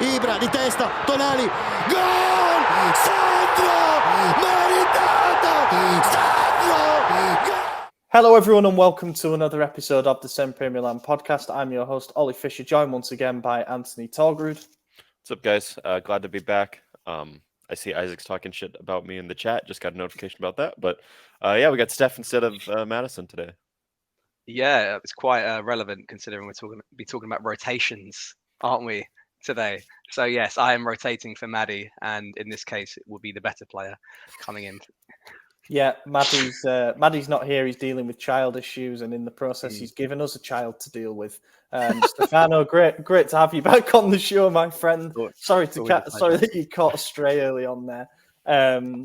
Ibra di testa, Tonali, gol! Sandro! Meritato! Sandro! Gol! Hello everyone and welcome to another episode of the SempreMilan podcast. I'm your host Ollie Fisher, joined once again by Anthony Torgrud. What's up, guys? Glad to be back. I see Isaac's talking shit about me in the chat. Just got a notification about that. But yeah, we got Steph instead of Madison today. Yeah, it's quite relevant considering we're talking about rotations, aren't we, today? So yes, I am rotating for Maddie, and in this case, it will be the better player coming in. Yeah, Maddie's not here. He's dealing with child issues, and in the process, he's given us a child to deal with. Stefano, great to have you back on the show, my friend. Sorry that you caught astray early on there.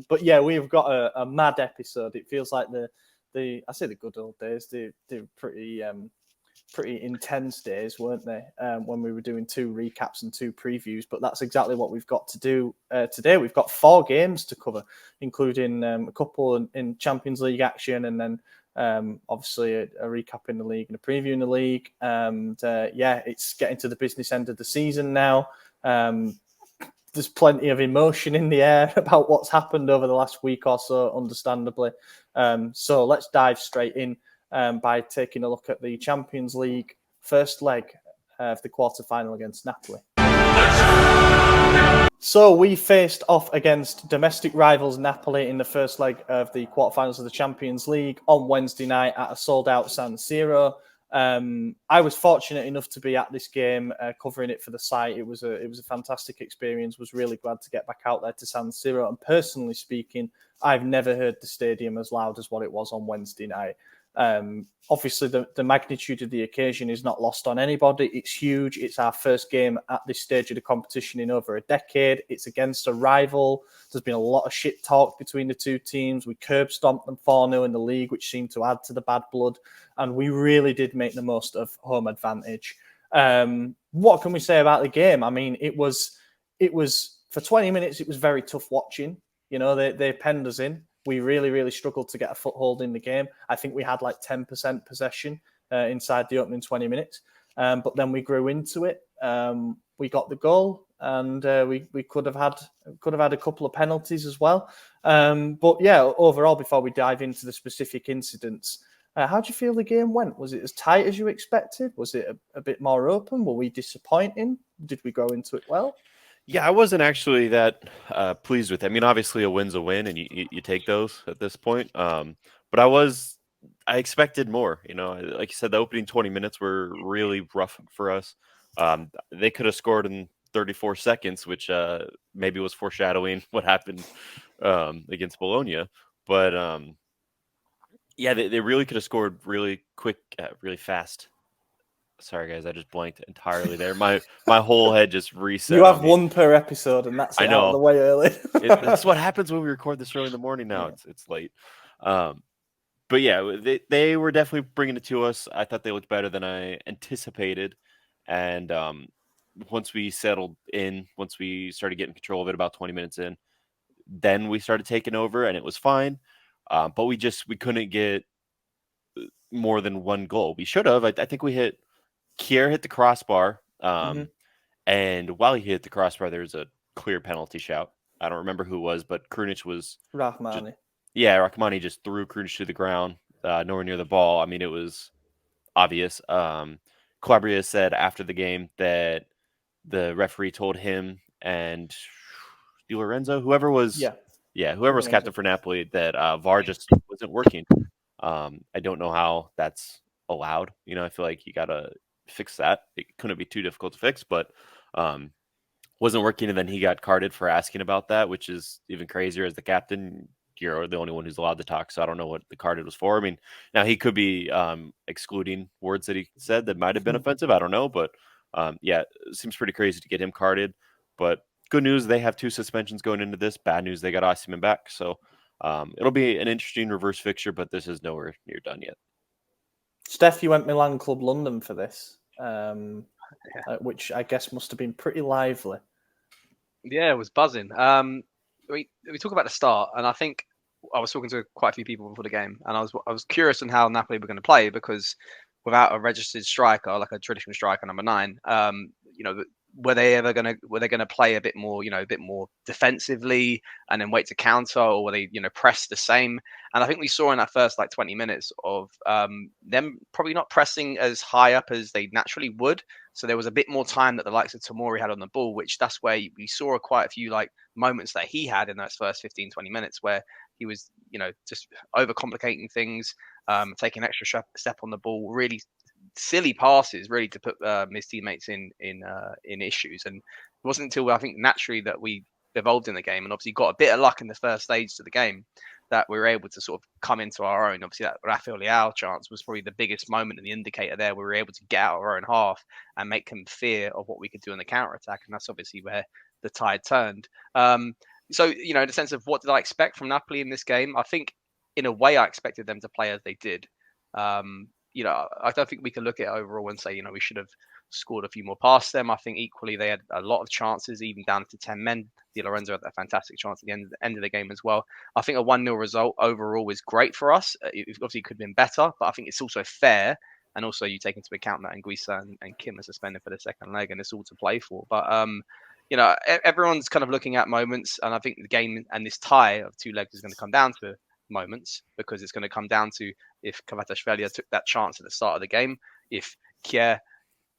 But yeah, we've got a mad episode. It feels like the good old days. They're pretty intense days, weren't they? When we were doing 2 recaps and 2 previews, but that's exactly what we've got to do today. We've got 4 games to cover, including a couple in Champions League action, and then obviously a recap in the league and a preview in the league. And yeah, it's getting to the business end of the season now. There's plenty of emotion in the air about what's happened over the last week or so, understandably. So let's dive straight in by taking a look at the Champions League first leg of the quarter-final against Napoli. So we faced off against domestic rivals Napoli in the first leg of the quarterfinals of the Champions League on Wednesday night at a sold-out San Siro. I was fortunate enough to be at this game, covering it for the site. It was a fantastic experience. Was really glad to get back out there to San Siro. And personally speaking, I've never heard the stadium as loud as what it was on Wednesday night. Obviously, the magnitude of the occasion is not lost on anybody. It's huge. It's our first game at this stage of the competition in over a decade. It's against a rival. There's been a lot of shit talk between the two teams. We curb stomped them 4-0 in the league, which seemed to add to the bad blood. And we really did make the most of home advantage. What can we say about the game? I mean, it was for 20 minutes, it was very tough watching. You know, they penned us in. We really, really struggled to get a foothold in the game. I think we had like 10% possession inside the opening 20 minutes. But then we grew into it. We got the goal, and we could have had a couple of penalties as well. But yeah, overall, before we dive into the specific incidents, how do you feel the game went? Was it as tight as you expected? Was it a bit more open? Were we disappointing? Did we go into it well? Yeah, I wasn't actually that pleased with it. I mean, obviously a win's a win, and you take those at this point. But I expected more. You know, like you said, the opening 20 minutes were really rough for us. They could have scored in 34 seconds, which maybe was foreshadowing what happened against Bologna. But yeah, they really could have scored really quick, really fast. Sorry, guys, I just blanked entirely there. My whole head just reset. You have one per episode, and that's out of the way early. That's what happens when we record this early in the morning now. Yeah. It's late. But yeah, they were definitely bringing it to us. I thought they looked better than I anticipated. And once we settled in, once we started getting control of it about 20 minutes in, then we started taking over, and it was fine. But we couldn't get more than one goal. We should have. I think we hit... Kier hit the crossbar, and while he hit the crossbar, there was a clear penalty shout. I don't remember who it was, but Krunic was... Rahmani. Rahmani just threw Krunic to the ground, nowhere near the ball. I mean, it was obvious. Calabria said after the game that the referee told him and Di Lorenzo, whoever was captain for Napoli, that VAR just wasn't working. I don't know how that's allowed. You know, I feel like you got to fix that. It couldn't be too difficult to fix, but wasn't working, and then he got carded for asking about that, which is even crazier. As the captain, you're the only one who's allowed to talk, so I don't know what the carded was for. I mean, now he could be excluding words that he said that might have been offensive. I don't know, but yeah, it seems pretty crazy to get him carded. But good news, they have 2 suspensions going into this. Bad news, they got Osimhen back, so it'll be an interesting reverse fixture, but this is nowhere near done yet. Steph, you went Milan Club London for this, which I guess must have been pretty lively. Yeah, it was buzzing. We talk about the start, and I think I was talking to quite a few people before the game, and I was curious on how Napoli were going to play, because without a registered striker, like a traditional striker, number 9, you know, were they gonna play a bit more, a bit more defensively and then wait to counter, or were they, press the same? And I think we saw in that first 20 minutes of them probably not pressing as high up as they naturally would. So there was a bit more time that the likes of Tomori had on the ball, which that's where we saw quite a few moments that he had in those first 15, 20 minutes where he was, just overcomplicating things, taking extra step on the ball, really silly passes, really to put his teammates in issues. And it wasn't until I think naturally that we evolved in the game and obviously got a bit of luck in the first stage of the game that we were able to sort of come into our own. Obviously, that Rafael Leao chance was probably the biggest moment and the indicator there. We were able to get out of our own half and make them fear of what we could do in the counter attack, and that's obviously where the tide turned. So, in the sense of what did I expect from Napoli in this game, I think in a way I expected them to play as they did. I don't think we can look at it overall and say, we should have scored a few more past them. I think equally they had a lot of chances, even down to 10 men. Di Lorenzo had a fantastic chance at the end of the game as well. I think a 1-0 result overall is great for us. It obviously could have been better, but I think it's also fair. And also you take into account that Anguissa and Kim are suspended for the second leg, and it's all to play for. But, everyone's kind of looking at moments, and I think the game and this tie of two legs is going to come down to moments, because it's going to come down to if Kvaratskhelia took that chance at the start of the game, if Kjær,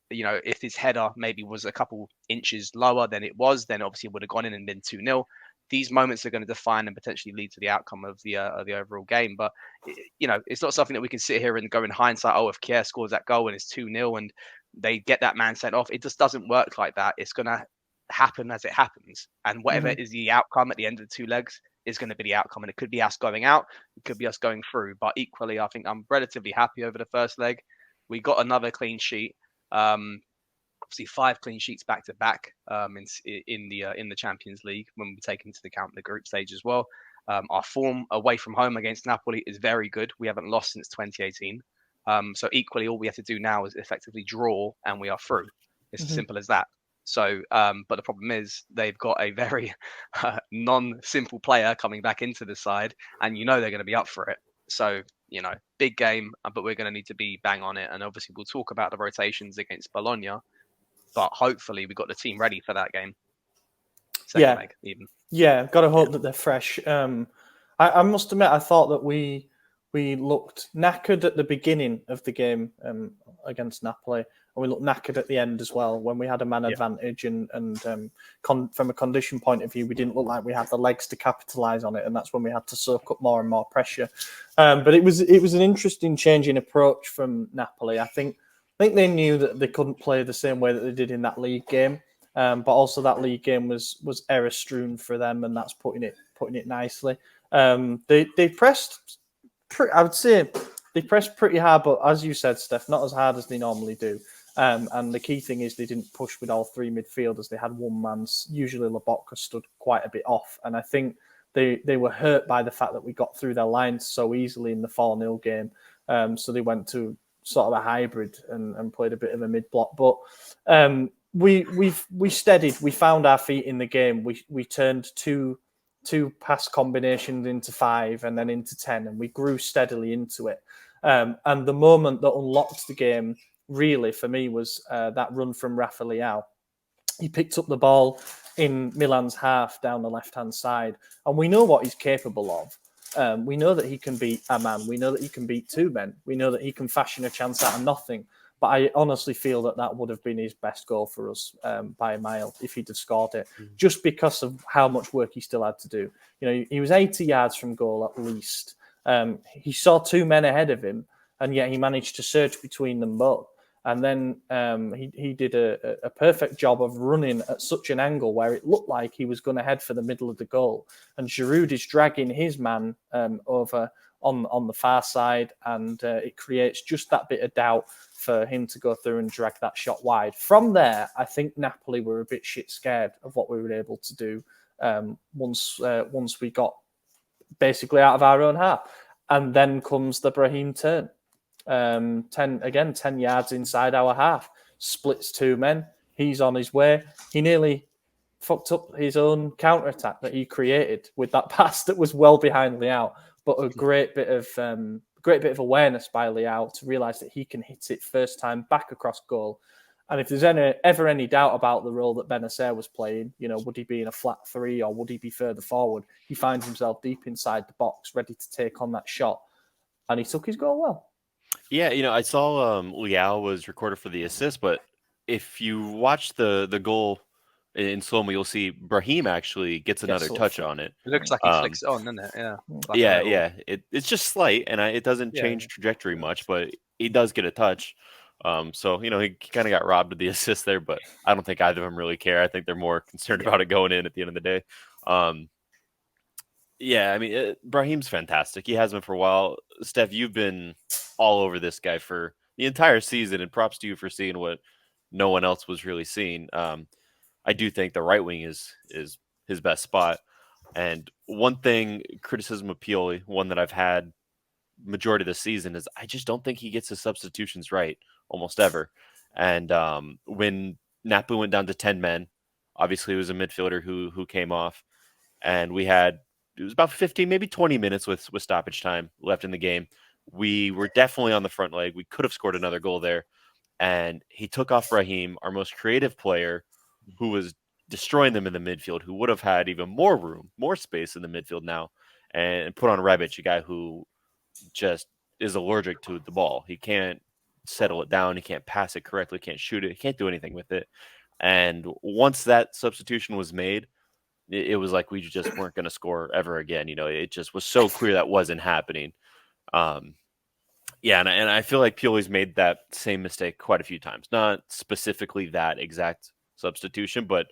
if his header maybe was a couple inches lower than it was, then obviously it would have gone in and been 2-0. These moments are going to define and potentially lead to the outcome of the overall game. But it's not something that we can sit here and go in hindsight, if Kjær scores that goal and it's 2-0 and they get that man sent off. It just doesn't work like that. It's going to happen as it happens, and whatever is the outcome at the end of the two legs is going to be the outcome. And it could be us going out, it could be us going through. But equally, I think I'm relatively happy over the first leg. We got another clean sheet. Obviously 5 clean sheets back to back in the Champions League when we take into account the group stage as well. Our form away from home against Napoli is very good. We haven't lost since 2018. So equally, all we have to do now is effectively draw, and we are through. It's as simple as that. So, but the problem is they've got a very non-simple player coming back into the side, and they're going to be up for it. So, big game, but we're going to need to be bang on it. And obviously, we'll talk about the rotations against Bologna, but hopefully, we got the team ready for that game. Second leg, even. Yeah, got to hope that they're fresh. I must admit, I thought that we looked knackered at the beginning of the game against Napoli. And we looked knackered at the end as well when we had a man advantage. And from a condition point of view, we didn't look like we had the legs to capitalise on it. And that's when we had to soak up more and more pressure. But it was an interesting change in approach from Napoli. I think they knew that they couldn't play the same way that they did in that league game. But also that league game was error-strewn for them, and that's putting it nicely. They pressed, I would say, they pressed pretty hard, but as you said, Steph, not as hard as they normally do. And the key thing is they didn't push with all 3 midfielders. They had one man. Usually Lobotka stood quite a bit off. And I think they were hurt by the fact that we got through their lines so easily in the 4-0 game. So they went to sort of a hybrid and played a bit of a mid-block. But we steadied. We found our feet in the game. We turned two pass combinations into 5 and then into 10, and we grew steadily into it. And the moment that unlocked the game, really, for me, was that run from Rafa Leao. He picked up the ball in Milan's half down the left-hand side, and we know what he's capable of. We know that he can beat a man. We know that he can beat 2 men. We know that he can fashion a chance out of nothing. But I honestly feel that would have been his best goal for us by a mile if he'd have scored it, just because of how much work he still had to do. He was 80 yards from goal at least. He saw 2 men ahead of him, and yet he managed to surge between them both. And then he did a perfect job of running at such an angle where it looked like he was going to head for the middle of the goal. And Giroud is dragging his man over on the far side, and it creates just that bit of doubt for him to go through and drag that shot wide. From there, I think Napoli were a bit shit scared of what we were able to do once we got basically out of our own half. And then comes the Brahim turn. 10 yards inside our half, splits 2 men. He's on his way. He nearly fucked up his own counter-attack that he created with that pass that was well behind Leao, but a great bit of awareness by Leao to realise that he can hit it first time back across goal. And if there's ever any doubt about the role that Benacer was playing, would he be in a flat 3 or would he be further forward? He finds himself deep inside the box, ready to take on that shot. And he took his goal well. Yeah, I saw Liao was recorded for the assist, but if you watch the goal in slow-mo, you'll see Brahim actually gets another touch on it. It looks like he flicks it on, doesn't it? Yeah. Like yeah. It's just slight, and it doesn't change trajectory much, but he does get a touch. So, he kind of got robbed of the assist there, but I don't think either of them really care. I think they're more concerned about it going in at the end of the day. Yeah, I mean, Brahim's fantastic. He has been for a while. Steph, you've been all over this guy for the entire season, and props to you for seeing what no one else was really seeing. I do think the right wing is his best spot. And one thing, criticism of Pioli, one that I've had majority of the season, is I just don't think he gets his substitutions right almost ever. And when Napoli went down to 10 men, obviously it was a midfielder who came off, and it was about 15, maybe 20 minutes with stoppage time left in the game. We were definitely on the front leg. We could have scored another goal there. And he took off Brahim, our most creative player, who was destroying them in the midfield, who would have had even more room, more space in the midfield now, and put on Rebic, a guy who just is allergic to the ball. He can't settle it down. He can't pass it correctly. Can't shoot it. He can't do anything with it. And once that substitution was made, it was like we just weren't going to score ever again. It just was so clear that wasn't happening. Yeah, and I feel like Pioli's made that same mistake quite a few times. Not specifically that exact substitution, but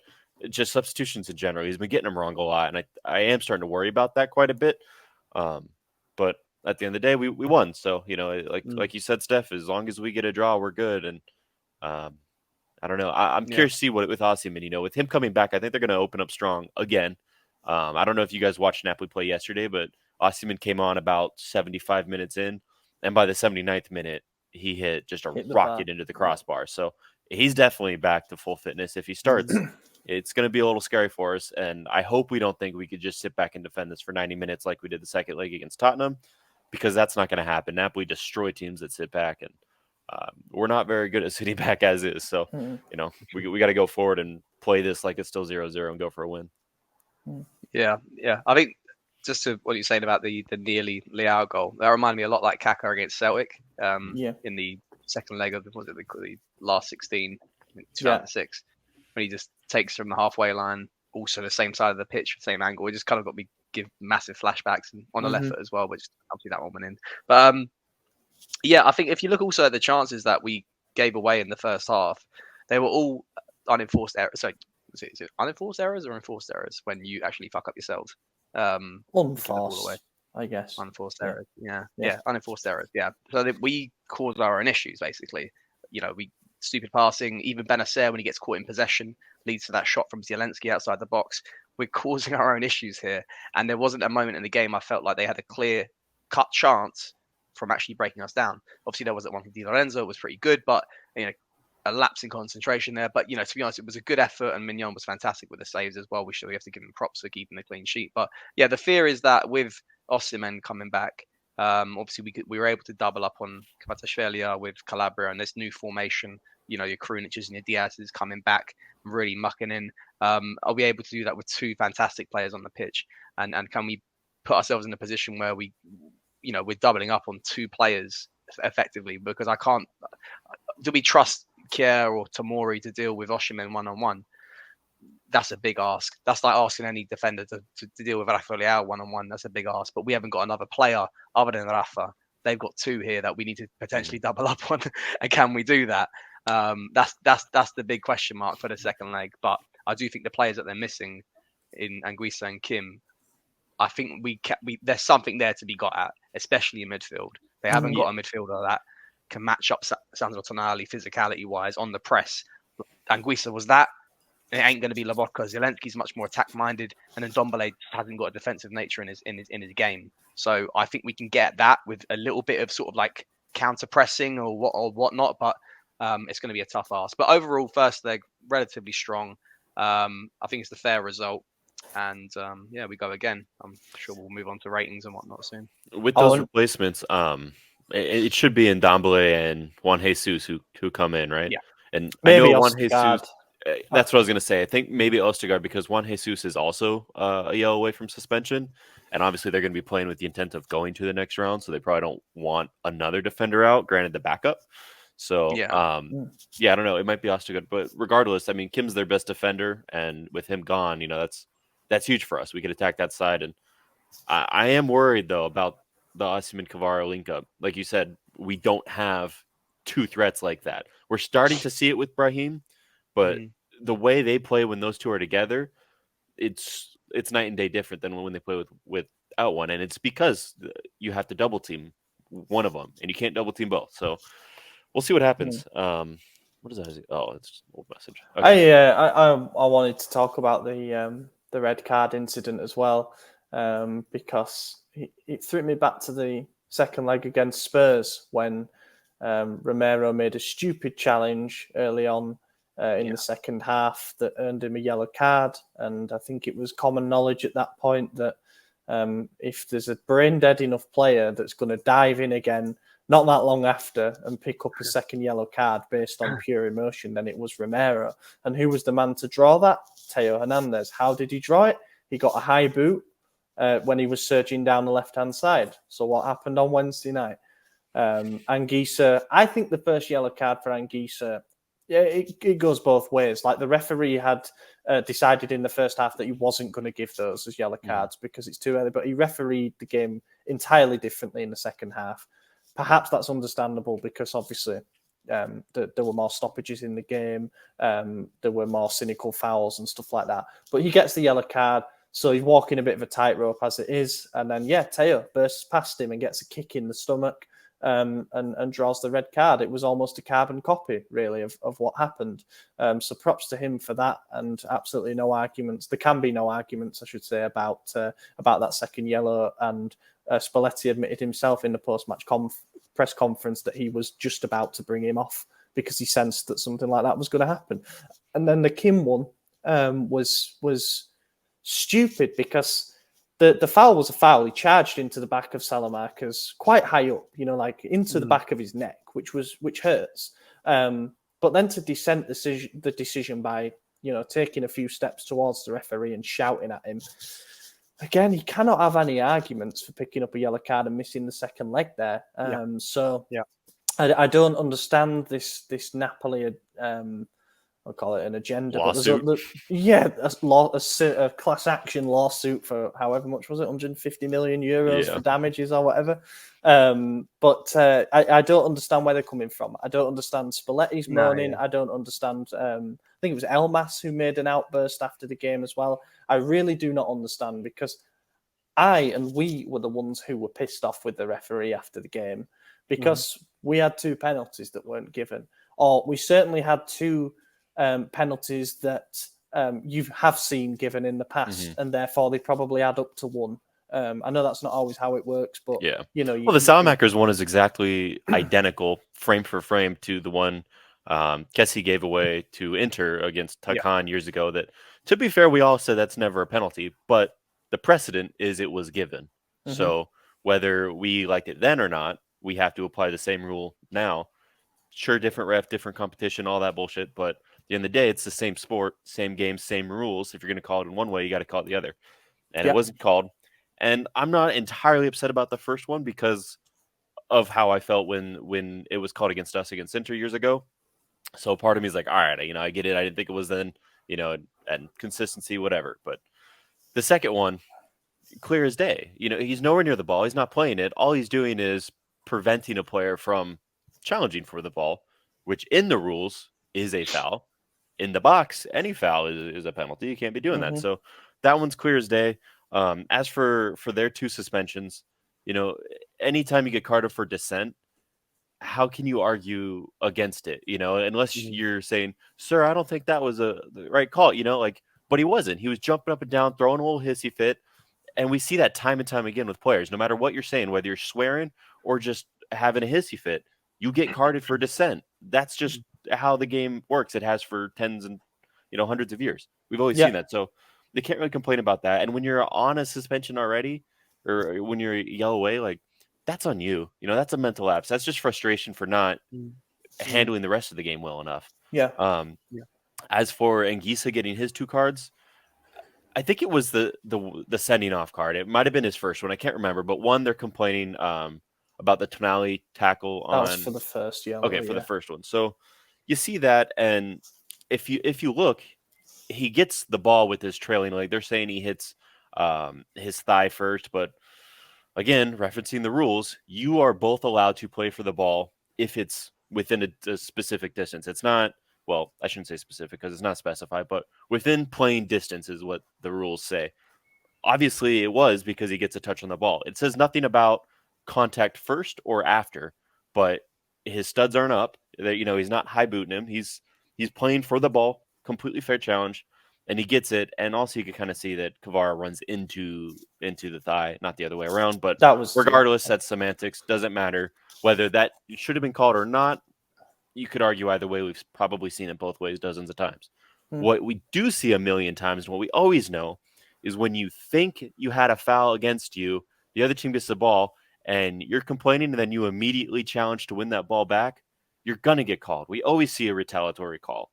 just substitutions in general. He's been getting them wrong a lot, and I am starting to worry about that quite a bit. But at the end of the day, we won. So, like you said, Steph, as long as we get a draw, we're good. And I don't know. I'm curious to see what with Osimhen, with him coming back, I think they're going to open up strong again. I don't know if you guys watched Napoli play yesterday, but Osimhen came on about 75 minutes in, and by the 79th minute, he hit just a rocket into the crossbar. So he's definitely back to full fitness. If he starts, it's going to be a little scary for us, and I hope we don't think we could just sit back and defend this for 90 minutes like we did the second leg against Tottenham, because that's not going to happen. Napoli destroy teams that sit back, and we're not very good at sitting back as is. So, we got to go forward and play this like it's still 0-0 and go for a win. Yeah. I think just to what you're saying about the nearly Leao goal, that reminded me a lot like Kaka against Celtic in the second leg of the last 16, 2006, when he just takes from the halfway line, also the same side of the pitch, same angle. It just kind of got me give massive flashbacks on the left foot as well, which obviously that one went in. But I think if you look also at the chances that we gave away in the first half, they were all unenforced errors. So is it unenforced errors or enforced errors when you actually fuck up yourselves? Unforced, I guess. Unenforced errors. Yeah, unenforced errors. Yeah. So we caused our own issues, basically. We stupid passing. Even Benacer, when he gets caught in possession, leads to that shot from Zielinski outside the box. We're causing our own issues here. And there wasn't a moment in the game I felt like they had a clear-cut chance from actually breaking us down. Obviously, there wasn't one from Di Lorenzo. It was pretty good, but a lapse in concentration there. But to be honest, it was a good effort, and Mignon was fantastic with the saves as well. We have to give him props for keeping the clean sheet. But yeah, the fear is that with Osimhen coming back, obviously we were able to double up on Kvaratskhelia with Calabria and this new formation. Your Kruniches and your Diaz's coming back, really mucking in. Are we able to do that with two fantastic players on the pitch? And can we put ourselves in a position where we're doubling up on two players effectively? Because I can't. Do we trust Kier or Tomori to deal with Osimhen one-on-one? That's a big ask. That's like asking any defender to deal with Rafa Leao one-on-one. That's a big ask. But we haven't got another player other than Rafa. They've got two here that we need to potentially double up on. And can we do that? That's the big question mark for the second leg. But I do think the players that they're missing in Anguissa and Kim, I think there's something there to be got at, especially in midfield. They haven't got a midfielder that can match up Sandro Tonali physicality-wise on the press. Anguissa was that. It ain't going to be Lobotka. Zielinski's much more attack-minded, and then Ndombele hasn't got a defensive nature in his game. So I think we can get that with a little bit of sort of like counter-pressing or whatnot, but it's going to be a tough ask. But overall, first leg, relatively strong. I think it's the fair result. And we go again. I'm sure we'll move on to ratings and whatnot soon. With those replacements, it should be Ndombele and Juan Jesus who come in, right? Yeah. And Maybe I know Juan Ostergaard. Jesus. That's what I was going to say. I think maybe Ostergaard, because Juan Jesus is also a yellow away from suspension. And obviously, they're going to be playing with the intent of going to the next round. So they probably don't want another defender out, granted the backup. So, Yeah. I don't know. It might be Ostergaard. But regardless, I mean, Kim's their best defender. And with him gone, that's huge for us. We could attack that side. And I am worried, though, about the Osimhen Kvara link up. Like you said, we don't have two threats like that. We're starting to see it with Brahim, but the way they play when those two are together, it's night and day different than when they play without one. And it's because you have to double team one of them, and you can't double team both. So we'll see what happens. What is that? Oh, it's just an old message. Okay. I wanted to talk about the red card incident as well, because it threw me back to the second leg against Spurs when Romero made a stupid challenge early on in the second half that earned him a yellow card. And I think it was common knowledge at that point that if there's a brain dead enough player that's going to dive in again not that long after and pick up a second yellow card based on pure emotion, then it was Romero. And who was the man to draw that? Teo Hernandez. How did he draw it? He got a high boot when he was surging down the left-hand side. So what happened on Wednesday night? Anguissa, I think the first yellow card for Anguissa, it goes both ways. Like the referee had decided in the first half that he wasn't going to give those as yellow cards because it's too early, but he refereed the game entirely differently in the second half. Perhaps that's understandable because obviously there were more stoppages in the game. There were more cynical fouls and stuff like that. But he gets the yellow card, so he's walking a bit of a tightrope as it is. And then, Teo bursts past him and gets a kick in the stomach and draws the red card. It was almost a carbon copy, really, of what happened. So props to him for that, and absolutely no arguments. There can be no arguments, I should say, about that second yellow. And Spalletti admitted himself in the post-match press conference that he was just about to bring him off because he sensed that something like that was going to happen. And then the Kim one was stupid because the foul was a foul. He charged into the back of Salamanca's quite high up, like into the back of his neck, which hurts. But then to dissent the decision by taking a few steps towards the referee and shouting at him. Again, he cannot have any arguments for picking up a yellow card and missing the second leg there. I don't understand this Napoli. I'll call it an agenda. Lawsuit. A class action lawsuit for however much was it, 150 million euros for damages or whatever. But I don't understand where they're coming from. I don't understand Spalletti's moaning. I don't understand. I think it was Elmas who made an outburst after the game as well. I really do not understand because we were the ones who were pissed off with the referee after the game because we had two penalties that weren't given, or we certainly had two penalties that you have seen given in the past, and therefore they probably add up to one. I know that's not always how it works, but the Salamanca's one is exactly identical, frame for frame, to the one Kessie gave away to Inter against Takan years ago. That, to be fair, we all said that's never a penalty, but the precedent is it was given. So whether we liked it then or not, we have to apply the same rule now. Sure, different ref, different competition, all that bullshit, but at the end of the day, it's the same sport, same game, same rules. If you're going to call it in one way, you got to call it the other. And it wasn't called. And I'm not entirely upset about the first one because of how I felt when it was called against us against Inter years ago. So part of me is like, all right, I get it. I didn't think it was then, and consistency, whatever. But the second one, clear as day. He's nowhere near the ball. He's not playing it. All he's doing is preventing a player from challenging for the ball, which in the rules is a foul. In the box, any foul is a penalty. You can't be doing that. So that one's clear as day. As for their two suspensions, anytime you get carded for dissent, how can you argue against it? Unless you're saying, sir, I don't think that was the right call, but he wasn't. He was jumping up and down, throwing a little hissy fit. And we see that time and time again with players, no matter what you're saying, whether you're swearing or just having a hissy fit, you get carded for dissent. That's just how the game works. It has for tens and hundreds of years. We've always seen that. So they can't really complain about that. And when you're on a suspension already, or when you're yellow away, that's on you. That's a mental lapse. That's just frustration for not handling the rest of the game well enough. Yeah. As for Anguissa getting his 2 cards, I think it was the sending off card. It might have been his first one. I can't remember. But one, they're complaining about the Tonali tackle on. That was for the first yellow. Okay, for the first one. So you see that, and if you look, he gets the ball with his trailing leg. They're saying he hits his thigh first, but again, referencing the rules, you are both allowed to play for the ball if it's within a specific distance. It's not, well, I shouldn't say specific because it's not specified, but within playing distance is what the rules say. Obviously, it was because he gets a touch on the ball. It says nothing about contact first or after, but his studs aren't up. He's not high booting him. He's playing for the ball, completely fair challenge, and he gets it. And also, you can kind of see that Kvara runs into the thigh, not the other way around. But regardless, that's semantics. Doesn't matter whether that should have been called or not. You could argue either way. We've probably seen it both ways dozens of times. What we do see a million times, and what we always know, is when you think you had a foul against you, the other team gets the ball, and you're complaining, and then you immediately challenge to win that ball back, you're going to get called. We always see a retaliatory call.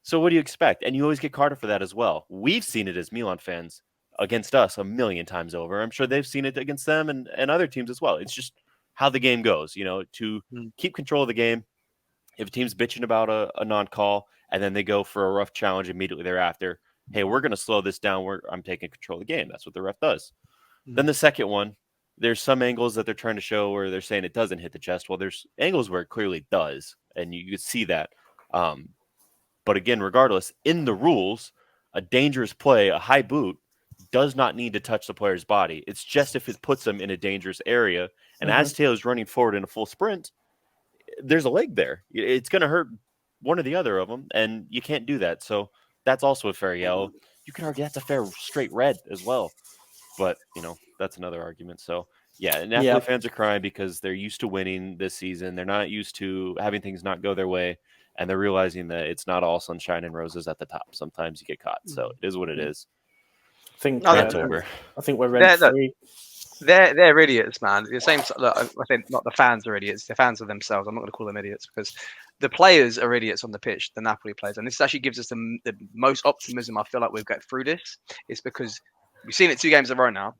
So what do you expect? And you always get carded for that as well. We've seen it as Milan fans against us a million times over. I'm sure they've seen it against them and other teams as well. It's just how the game goes, to keep control of the game. If a team's bitching about a non-call and then they go for a rough challenge immediately thereafter, hey, we're going to slow this down. I'm taking control of the game. That's what the ref does. Then the second one, there's some angles that they're trying to show where they're saying it doesn't hit the chest. Well, there's angles where it clearly does, and you can see that. But again, regardless, in the rules, a dangerous play, a high boot, does not need to touch the player's body. It's just if it puts them in a dangerous area. And as Teo is running forward in a full sprint, there's a leg there. It's going to hurt one or the other of them, and you can't do that. So that's also a fair yellow. You could argue that's a fair straight red as well. But, that's another argument. So, yeah, Napoli fans are crying because they're used to winning this season. They're not used to having things not go their way, and they're realizing that it's not all sunshine and roses at the top. Sometimes you get caught. So it is what it is. I think over. I think we're rent-free. They're idiots, man. The same. Look, I think not the fans are idiots. The fans are themselves. I'm not going to call them idiots because the players are idiots on the pitch. The Napoli players, and this actually gives us the most optimism. I feel like we've got through this. It's because we've seen it 2 games in a row now.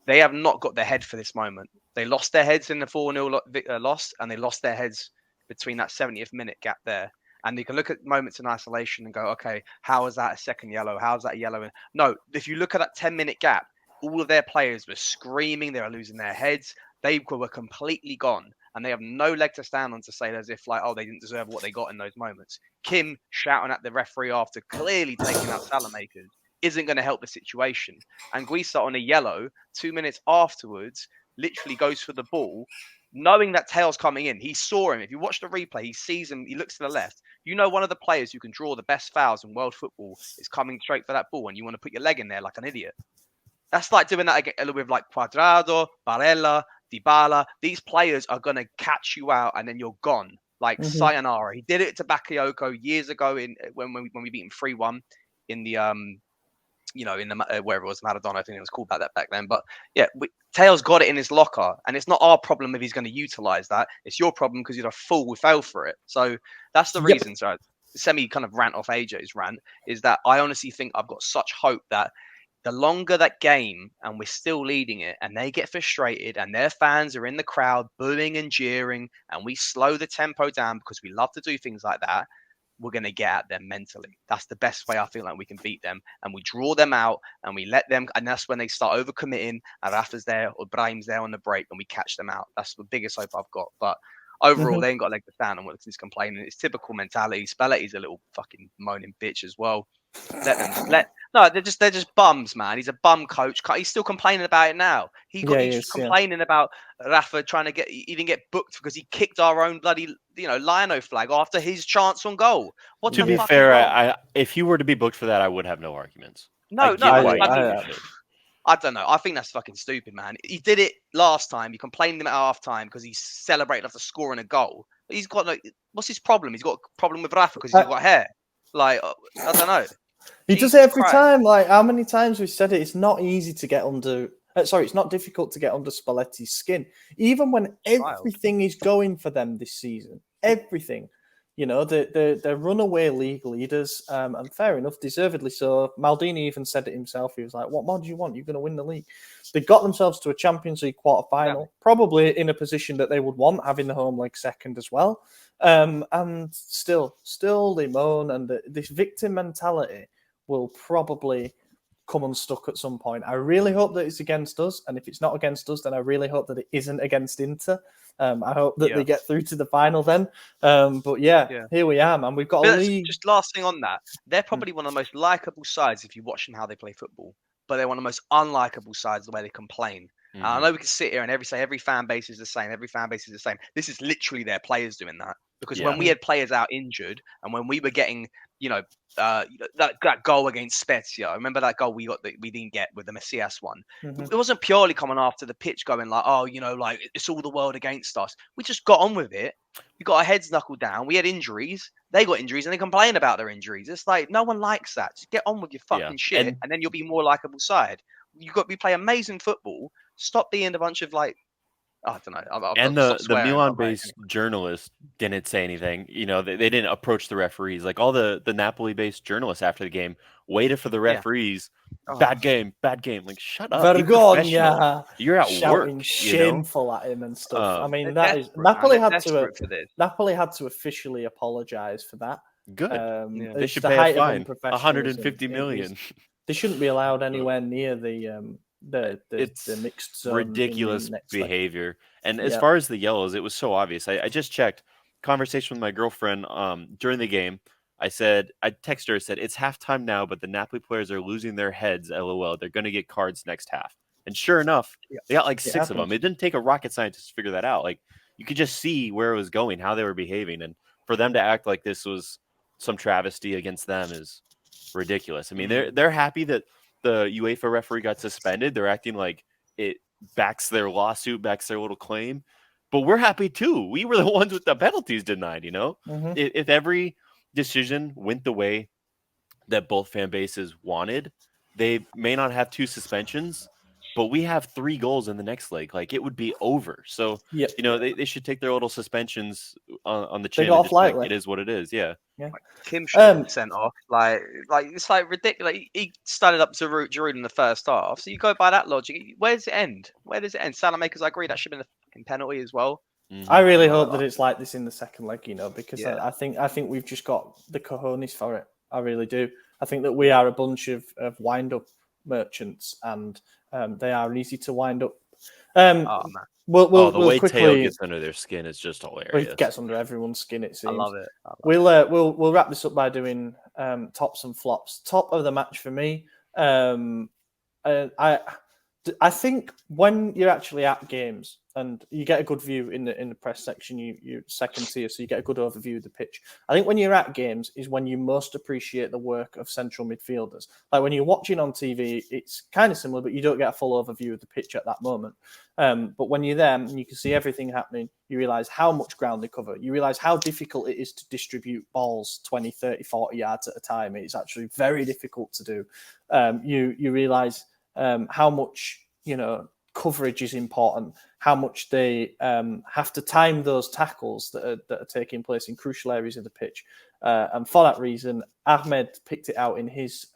They have not got their head for this moment. They lost their heads in the 4-0 loss, and they lost their heads between that 70th minute gap there. And you can look at moments in isolation and go, okay, how is that a second yellow? How is that a yellow? No, if you look at that 10-minute gap, all of their players were screaming. They were losing their heads. They were completely gone. And they have no leg to stand on to say as if like, oh, they didn't deserve what they got in those moments. Kim shouting at the referee after clearly taking out Salamakers isn't going to help the situation. And Guisa on a yellow, 2 minutes afterwards, literally goes for the ball, knowing that Tail's coming in. He saw him. If you watch the replay, he sees him. He looks to the left. One of the players who can draw the best fouls in world football is coming straight for that ball, and you want to put your leg in there like an idiot. That's like doing that with like Cuadrado, Barella, Dybala. These players are going to catch you out, and then you're gone. Like sayonara. He did it to Bakayoko years ago when we beat him 3-1 in the wherever it was, Maradona, I think it was called back then. But yeah, Taylor's got it in his locker, and it's not our problem if he's going to utilize that. It's your problem because you're a fool. We fell for it. So that's the reason. So semi kind of rant off AJ's rant is that I honestly think I've got such hope that the longer that game and we're still leading it and they get frustrated and their fans are in the crowd booing and jeering and we slow the tempo down because we love to do things like that, we're going to get at them mentally. That's the best way I feel like we can beat them. And we draw them out and we let them, and that's when they start overcommitting. And Rafa's there or Brahim's there on the break and we catch them out. That's the biggest hope I've got. But overall, they ain't got a leg to stand on. He's complaining. It's typical mentality. Spalletti's a little fucking moaning bitch as well. No, they're just bums, man. He's a bum coach. He's still complaining about it now. He's complaining about Rafa trying to he didn't get booked because he kicked our own bloody Lionel flag after his chance on goal. To be fair, if you were to be booked for that, I would have no arguments. I don't know. I think that's fucking stupid, man. He did it last time. He complained at half time because he celebrated after scoring a goal. But he's got what's his problem? He's got a problem with Rafa because he's got hair. Like, I don't know. He does it every time. Like, how many times we've said it? It's not easy to get under. It's not difficult to get under Spalletti's skin. Even when everything is going for them this season, everything. They're runaway league leaders, and fair enough, deservedly so. Maldini even said it himself. He was like, "What more do you want? You're going to win the league." They got themselves to a Champions League quarter-final, probably in a position that they would want, having the home leg second as well. And still they moan, and this victim mentality will probably come unstuck at some point. I really hope that it's against us, and if it's not against us, then I really hope that it isn't against Inter. I hope that they get through to the final then. But here we are, man. We've got a league. Just last thing on that, they're probably one of the most likable sides if you watch them how they play football, but they're one of the most unlikable sides the way they complain. I know we can sit here and say every fan base is the same. Every fan base is the same. This is literally their players doing that. Because when we had players out injured and when we were getting, that goal against Spezia, remember that goal we didn't get with the Messias one? It wasn't purely coming after the pitch going like, like it's all the world against us. We just got on with it. We got our heads knuckled down. We had injuries. They got injuries and they complain about their injuries. It's like, no one likes that. Just get on with your fucking shit and then you'll be more likable side. We play amazing football. Stop being a bunch of like, I don't know. And the Milan-based journalists didn't say anything. They didn't approach the referees. Like all the Napoli-based journalists after the game waited for the referees. Bad game. Like, shut up. Vergogna. You're at shouting work. Shameful at him and stuff. I mean, that is Napoli had to officially apologize for that. Good. They should pay a fine. 150 million. They shouldn't be allowed anywhere near the mixed zone. Ridiculous behavior. And as far as the yellows, it was so obvious. I just checked conversation with my girlfriend during the game. I texted her, I said, it's halftime now, but the Napoli players are losing their heads. LOL. They're going to get cards next half. And sure enough, they got like 6 of them. It didn't take a rocket scientist to figure that out. Like you could just see where it was going, how they were behaving. And for them to act like this was some travesty against them is ridiculous. I mean, they're happy that the UEFA referee got suspended. They're acting like it backs their lawsuit, backs their little claim. But we're happy too. We were the ones with the penalties denied, If every decision went the way that both fan bases wanted, they may not have 2 suspensions, but we have 3 goals in the next leg. Like it would be over. So, they should take their little suspensions on the chin. It is what it is. Yeah. Like Kim should have been sent off. Like it's like ridiculous. He started up to Giroud in the first half. So you go by that logic. Where does it end? Salamakers, I agree. That should have been a fucking penalty as well. I really hope that it's like this in the second leg, because I think we've just got the cojones for it. I really do. I think that we are a bunch of wind-up merchants, and they are easy to wind up. The way Teo gets under their skin is just hilarious. It gets under everyone's skin, it seems. I love it. We'll wrap this up by doing tops and flops. Top of the match for me. I think when you're actually at games and you get a good view in the press section, you second tier, so you get a good overview of the pitch. I think when you're at games is when you most appreciate the work of central midfielders. Like when you're watching on TV, it's kind of similar, but you don't get a full overview of the pitch at that moment. But when you're there and you can see everything happening, you realise how much ground they cover. You realise how difficult it is to distribute balls 20, 30, 40 yards at a time. It's actually very difficult to do. You realise how much, coverage is important, how much they have to time those tackles that are taking place in crucial areas of the pitch. And for that reason, Ahmed picked it out in his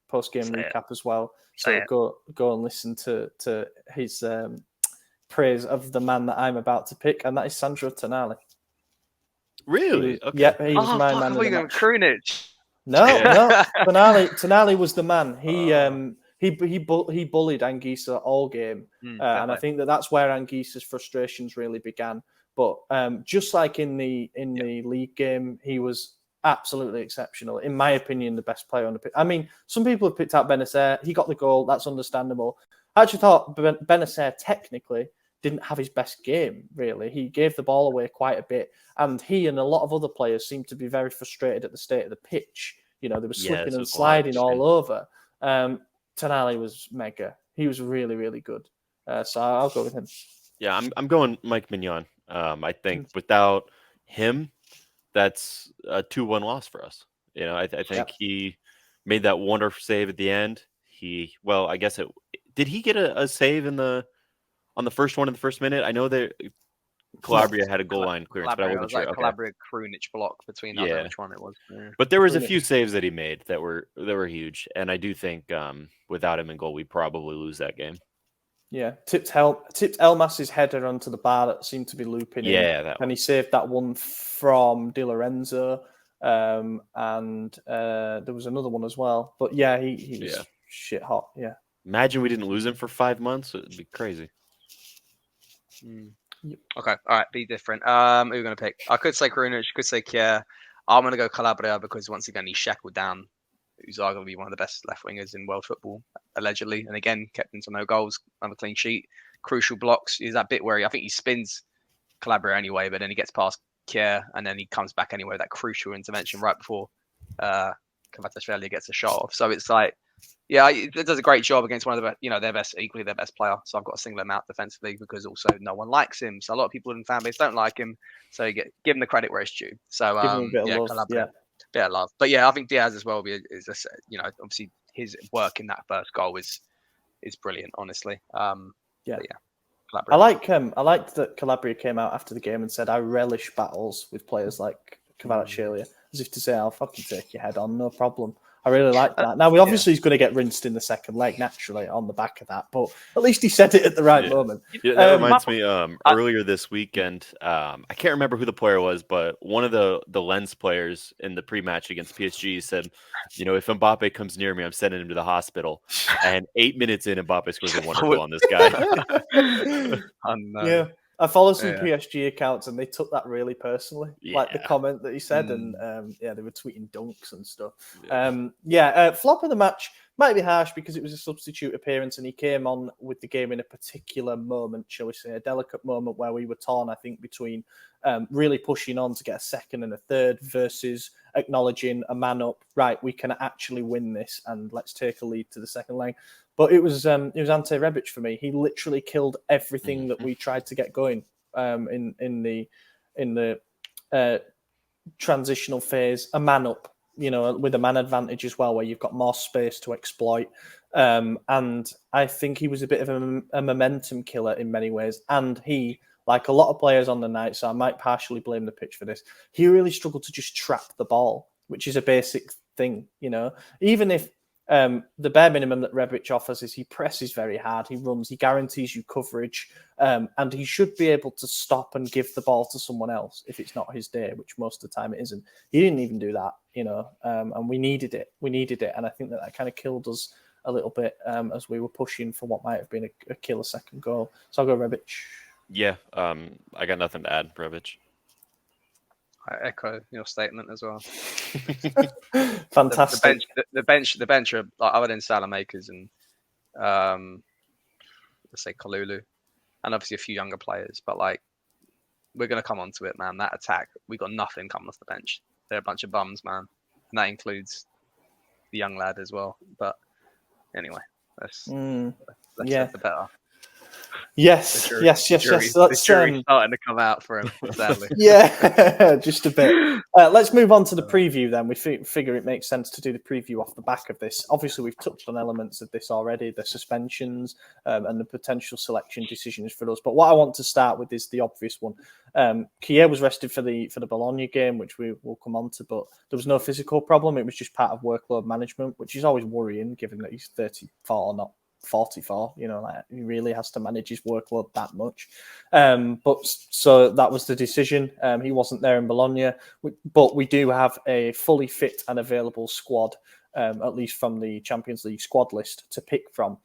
post-game recap as well. So go and listen to his praise of the man that I'm about to pick, and that is Sandro Tonali. Really? Okay. Yeah, he was my man. We're going to croon it. No. Tonali was the man. He bullied Anguissa all game, and I think that's where Anguissa's frustrations really began. But just like in the league game, he was absolutely exceptional. In my opinion, the best player on the pitch. I mean, some people have picked out Benacer. He got the goal. That's understandable. I actually thought Benacer technically didn't have his best game, really. He gave the ball away quite a bit, and he and a lot of other players seemed to be very frustrated at the state of the pitch. They were slipping and sliding all over. Tonali was mega. He was really, really good. So I'll go with him. Yeah, I'm going Mike Mignon. I think without him, that's a 2-1 loss for us. I think he made that wonderful save at the end. Did he get a save on the first one in the first minute? I know that Calabria had a goal line clearance, but I Calabria. It wasn't was sure. like Okay. Calabria Krunic block between. I don't know Yeah. which one it was. Yeah. But there was a Krunic. few saves that he made that were huge, and I do think without him in goal, we probably lose that game. Yeah, tipped Elmas's header onto the bar that seemed to be looping in. Yeah, that And he saved that one from Di Lorenzo. And there was another one as well. But yeah, he was shit hot. Yeah. Imagine we didn't lose him for 5 months. It'd be crazy. Okay, all right, be different. Who are we going to pick? I could say Krunic, could say Kier. I'm going to go Calabria because once again, he's shackled down. Who's arguably one of the best left wingers in world football, allegedly. And again, kept into no goals, another clean sheet. Crucial blocks. Is that bit where I think he spins Calabria anyway, but then he gets past Kier and then he comes back anyway. That crucial intervention right before Kvaratskhelia gets a shot off. So it's like, yeah, it does a great job against one of the, their best, equally their best player. So I've got to single him out defensively because also no one likes him. So a lot of people in the fan base don't like him. So you give him the credit where it's due. So Give him a bit of love. Calabria, bit of love. But yeah, I think Diaz as well is obviously his work in that first goal is brilliant. Honestly, yeah. Calabria. I liked that Calabria came out after the game and said, "I relish battles with players like Kvaratskhelia," as if to say, "I'll fucking take your head on, no problem." I really like that. Now, he's going to get rinsed in the second leg naturally on the back of that, but at least he said it at the right moment. Yeah, that reminds me, earlier this weekend, I can't remember who the player was, but one of the Lens players in the pre-match against PSG said, if Mbappe comes near me, I'm sending him to the hospital. And 8 minutes in, Mbappe scores a wonder goal on this guy. Yeah. I follow some PSG accounts and they took that really personally, like the comment that he said, and they were tweeting dunks and stuff. Flop of the match might be harsh because it was a substitute appearance and he came on with the game in a particular moment, shall we say, a delicate moment where we were torn, I think, between really pushing on to get a second and a third versus acknowledging a man up, right, we can actually win this and let's take a lead to the second leg. But it was Ante Rebic for me. He literally killed everything that we tried to get going in the transitional phase. A man up, with a man advantage as well, where you've got more space to exploit. And I think he was a bit of a momentum killer in many ways. And he, like a lot of players on the night, so I might partially blame the pitch for this, he really struggled to just trap the ball, which is a basic thing, even if the bare minimum that Rebic offers is he presses very hard, he runs, he guarantees you coverage, and he should be able to stop and give the ball to someone else if it's not his day, which most of the time it isn't. He didn't even do that, and we needed it. And I think that kind of killed us a little bit as we were pushing for what might have been a killer second goal. So I'll go Rebic. Yeah, I got nothing to add, Rebic. I echo your statement as well. Fantastic. The bench are like, other than Salamakers and let's say Kalulu, and obviously a few younger players. But like, we're gonna come onto it, man. That attack, we got nothing coming off the bench. They're a bunch of bums, man, and that includes the young lad as well. But anyway, let's get the better. Yes. The jury's starting to come out for him, sadly. Yeah, just a bit. Let's move on to the preview then. We figure it makes sense to do the preview off the back of this. Obviously, we've touched on elements of this already, the suspensions and the potential selection decisions for us. But what I want to start with is the obvious one. Kier was rested for the Bologna game, which we will come on to, but there was no physical problem. It was just part of workload management, which is always worrying given that he's 34 or not 44, like he really has to manage his workload that much. But so that was the decision. He wasn't there in Bologna, but we do have a fully fit and available squad, at least from the Champions League squad list to pick from.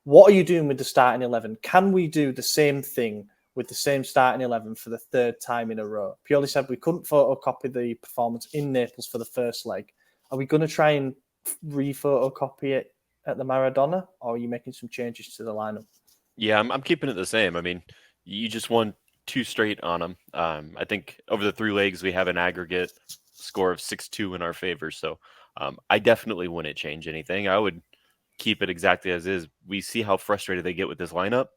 What are you doing with the starting 11? Can we do the same thing with the same starting 11 for the third time in a row? Pioli said we couldn't photocopy the performance in Naples for the first leg. Are we going to try and re-photocopy it at the Maradona, or are you making some changes to the lineup? Yeah, I'm keeping it the same. I mean, you just won 2 straight on them. I think over the 3 legs, we have an aggregate score of 6-2 in our favor. So I definitely wouldn't change anything. I would keep it exactly as is. We see how frustrated they get with this lineup.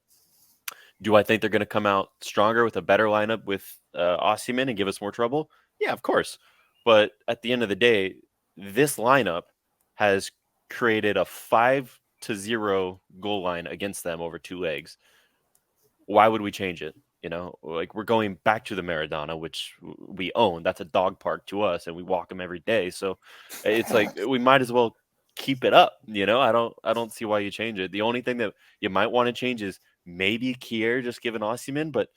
Do I think they're going to come out stronger with a better lineup with Osimhen and give us more trouble? Yeah, of course. But at the end of the day, this lineup has created a 5-0 goal line against them over 2 legs. Why would we change it? You know, like we're going back to the Maradona, which we own. That's a dog park to us, and we walk them every day. So it's like we might as well keep it up. You know, I don't see why you change it. The only thing that you might want to change is maybe Kier just giving Osimhen, but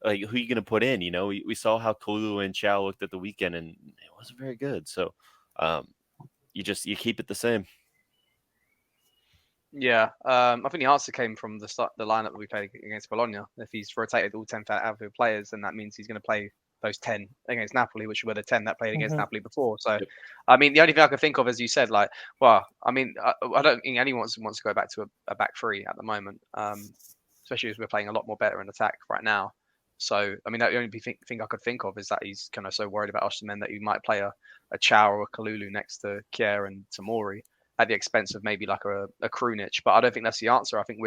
like who are you going to put in? You know, we saw how Kalulu and Chow looked at the weekend, and it wasn't very good. So you keep it the same. Yeah, I think the answer came from the lineup that we played against Bologna. If he's rotated all 10 outfield players, then that means he's going to play those 10 against Napoli, which were the 10 that played against Napoli before. So, Yep. I mean, the only thing I can think of, as you said, like, well, I mean, I don't think anyone wants to go back to a back three at the moment, especially as we're playing a lot more better in attack right now. So, I mean, the only thing I could think of is that he's kind of so worried about Osimhen that he might play a Chow or a Kalulu next to Kier and Tomori, at the expense of maybe like a Krunic. But I don't think that's the answer. I think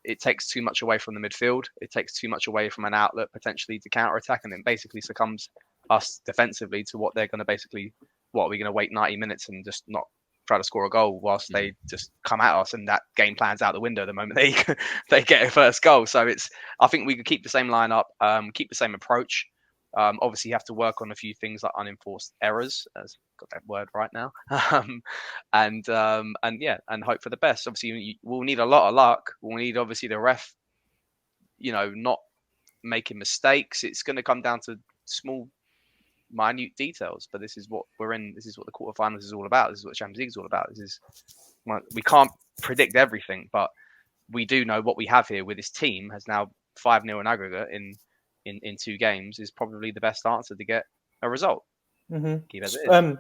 it takes too much away from the midfield. It takes too much away from an outlet potentially to counter attack, and then basically succumbs us defensively to what they're going to what are we going to wait 90 minutes and just not try to score a goal whilst they just come at us, and that game plan's out the window the moment they get a first goal. So I think we could keep the same lineup, keep the same approach. Obviously, you have to work on a few things like unenforced errors, as got that word right now, and hope for the best. Obviously, we'll need a lot of luck. We'll need obviously the ref, not making mistakes. It's going to come down to small, minute details. But this is what we're in. This is what the quarterfinals is all about. This is what Champions League is all about. We can't predict everything, but we do know what we have here with this team has now 5-0 in aggregate in 2 games is probably the best answer to get a result. Keep as it is.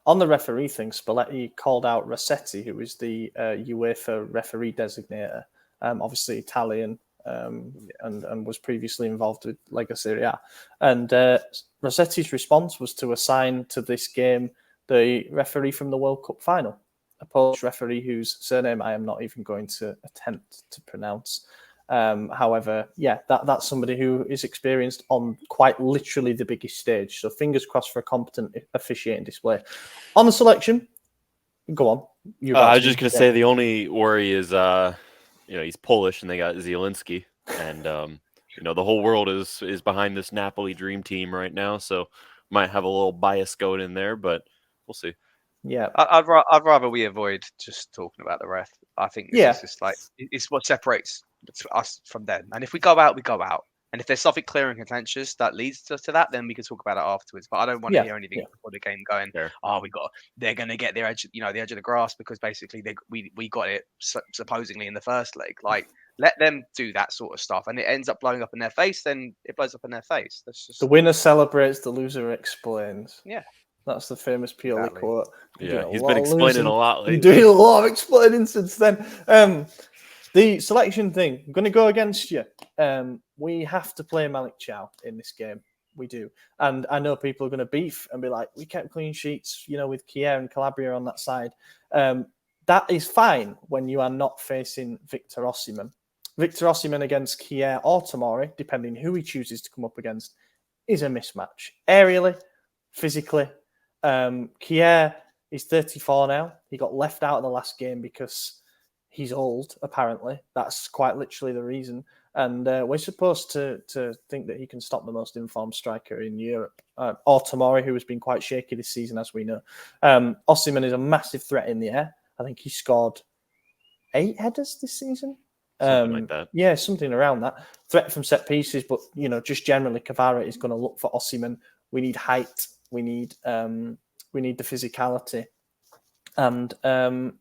On the referee thing, Spalletti called out Rossetti, who is the UEFA referee designator, obviously Italian, and was previously involved with Lecce Syria. And Rossetti's response was to assign to this game the referee from the World Cup final, a Polish referee whose surname I am not even going to attempt to pronounce. However, that's somebody who is experienced on quite literally the biggest stage. So fingers crossed for a competent officiating display. On the selection, go on. I was just going to say the only worry is, he's Polish and they got Zielinski. And, the whole world is behind this Napoli dream team right now. So might have a little bias going in there, but we'll see. Yeah, I'd rather we avoid just talking about the ref. I think this is just like it's what separates us from them. And if we go out, we go out. And if there's something clear and contentious that leads us to that, then we can talk about it afterwards. But I don't want to hear anything before the game going. They're going to get their edge, the edge of the grass because basically we got it supposedly in the first leg. Like let them do that sort of stuff, and it ends up blowing up in their face. Then it blows up in their face. That's just... The winner celebrates, the loser explains. Yeah. That's the famous Pioli quote. Yeah, he's been explaining a lot lately. Doing a lot of explaining since then. The selection thing, I'm going to go against you. We have to play Malik Chow in this game. We do. And I know people are going to beef and be like, we kept clean sheets, with Kier and Calabria on that side. That is fine when you are not facing Victor Osimhen. Victor Osimhen against Kier or Tomori, depending who he chooses to come up against, is a mismatch. Aerially, physically. Kier is 34 now. He got left out of the last game because he's old, apparently. That's quite literally the reason. And we're supposed to think that he can stop the most informed striker in Europe. Or Tomori, who has been quite shaky this season, as we know. Osimhen is a massive threat in the air. I think he scored 8 headers this season. Something like that. Yeah, something around that. Threat from set pieces, but, just generally, Kvara is going to look for Osimhen. We need height. We need the physicality. And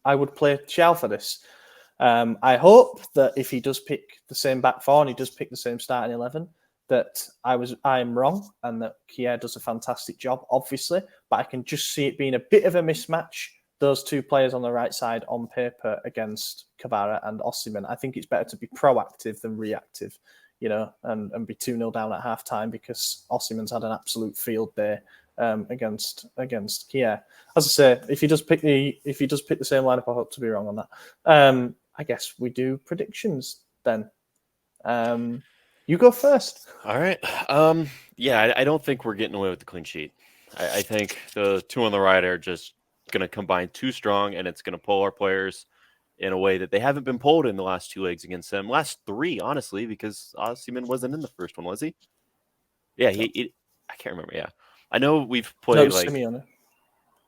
I would play Chow for this. I hope that if he does pick the same back four and he does pick the same starting 11, that I am wrong and that Kier does a fantastic job, obviously. But I can just see it being a bit of a mismatch, those two players on the right side on paper against Kvara and Osimhen. I think it's better to be proactive than reactive, and be 2-0 down at half-time because Osimhen's had an absolute field day against Kier. As I say, if he does pick the same lineup, I hope to be wrong on that. I guess we do predictions then. You go first. All right. I don't think we're getting away with the clean sheet. I think the two on the right are just going to combine too strong, and it's going to pull our players in a way that they haven't been pulled in the last 2 legs against them. Last 3, honestly, because Osimhen wasn't in the first one, was he? Yeah, I can't remember. Yeah, I know we've played like. Simeone.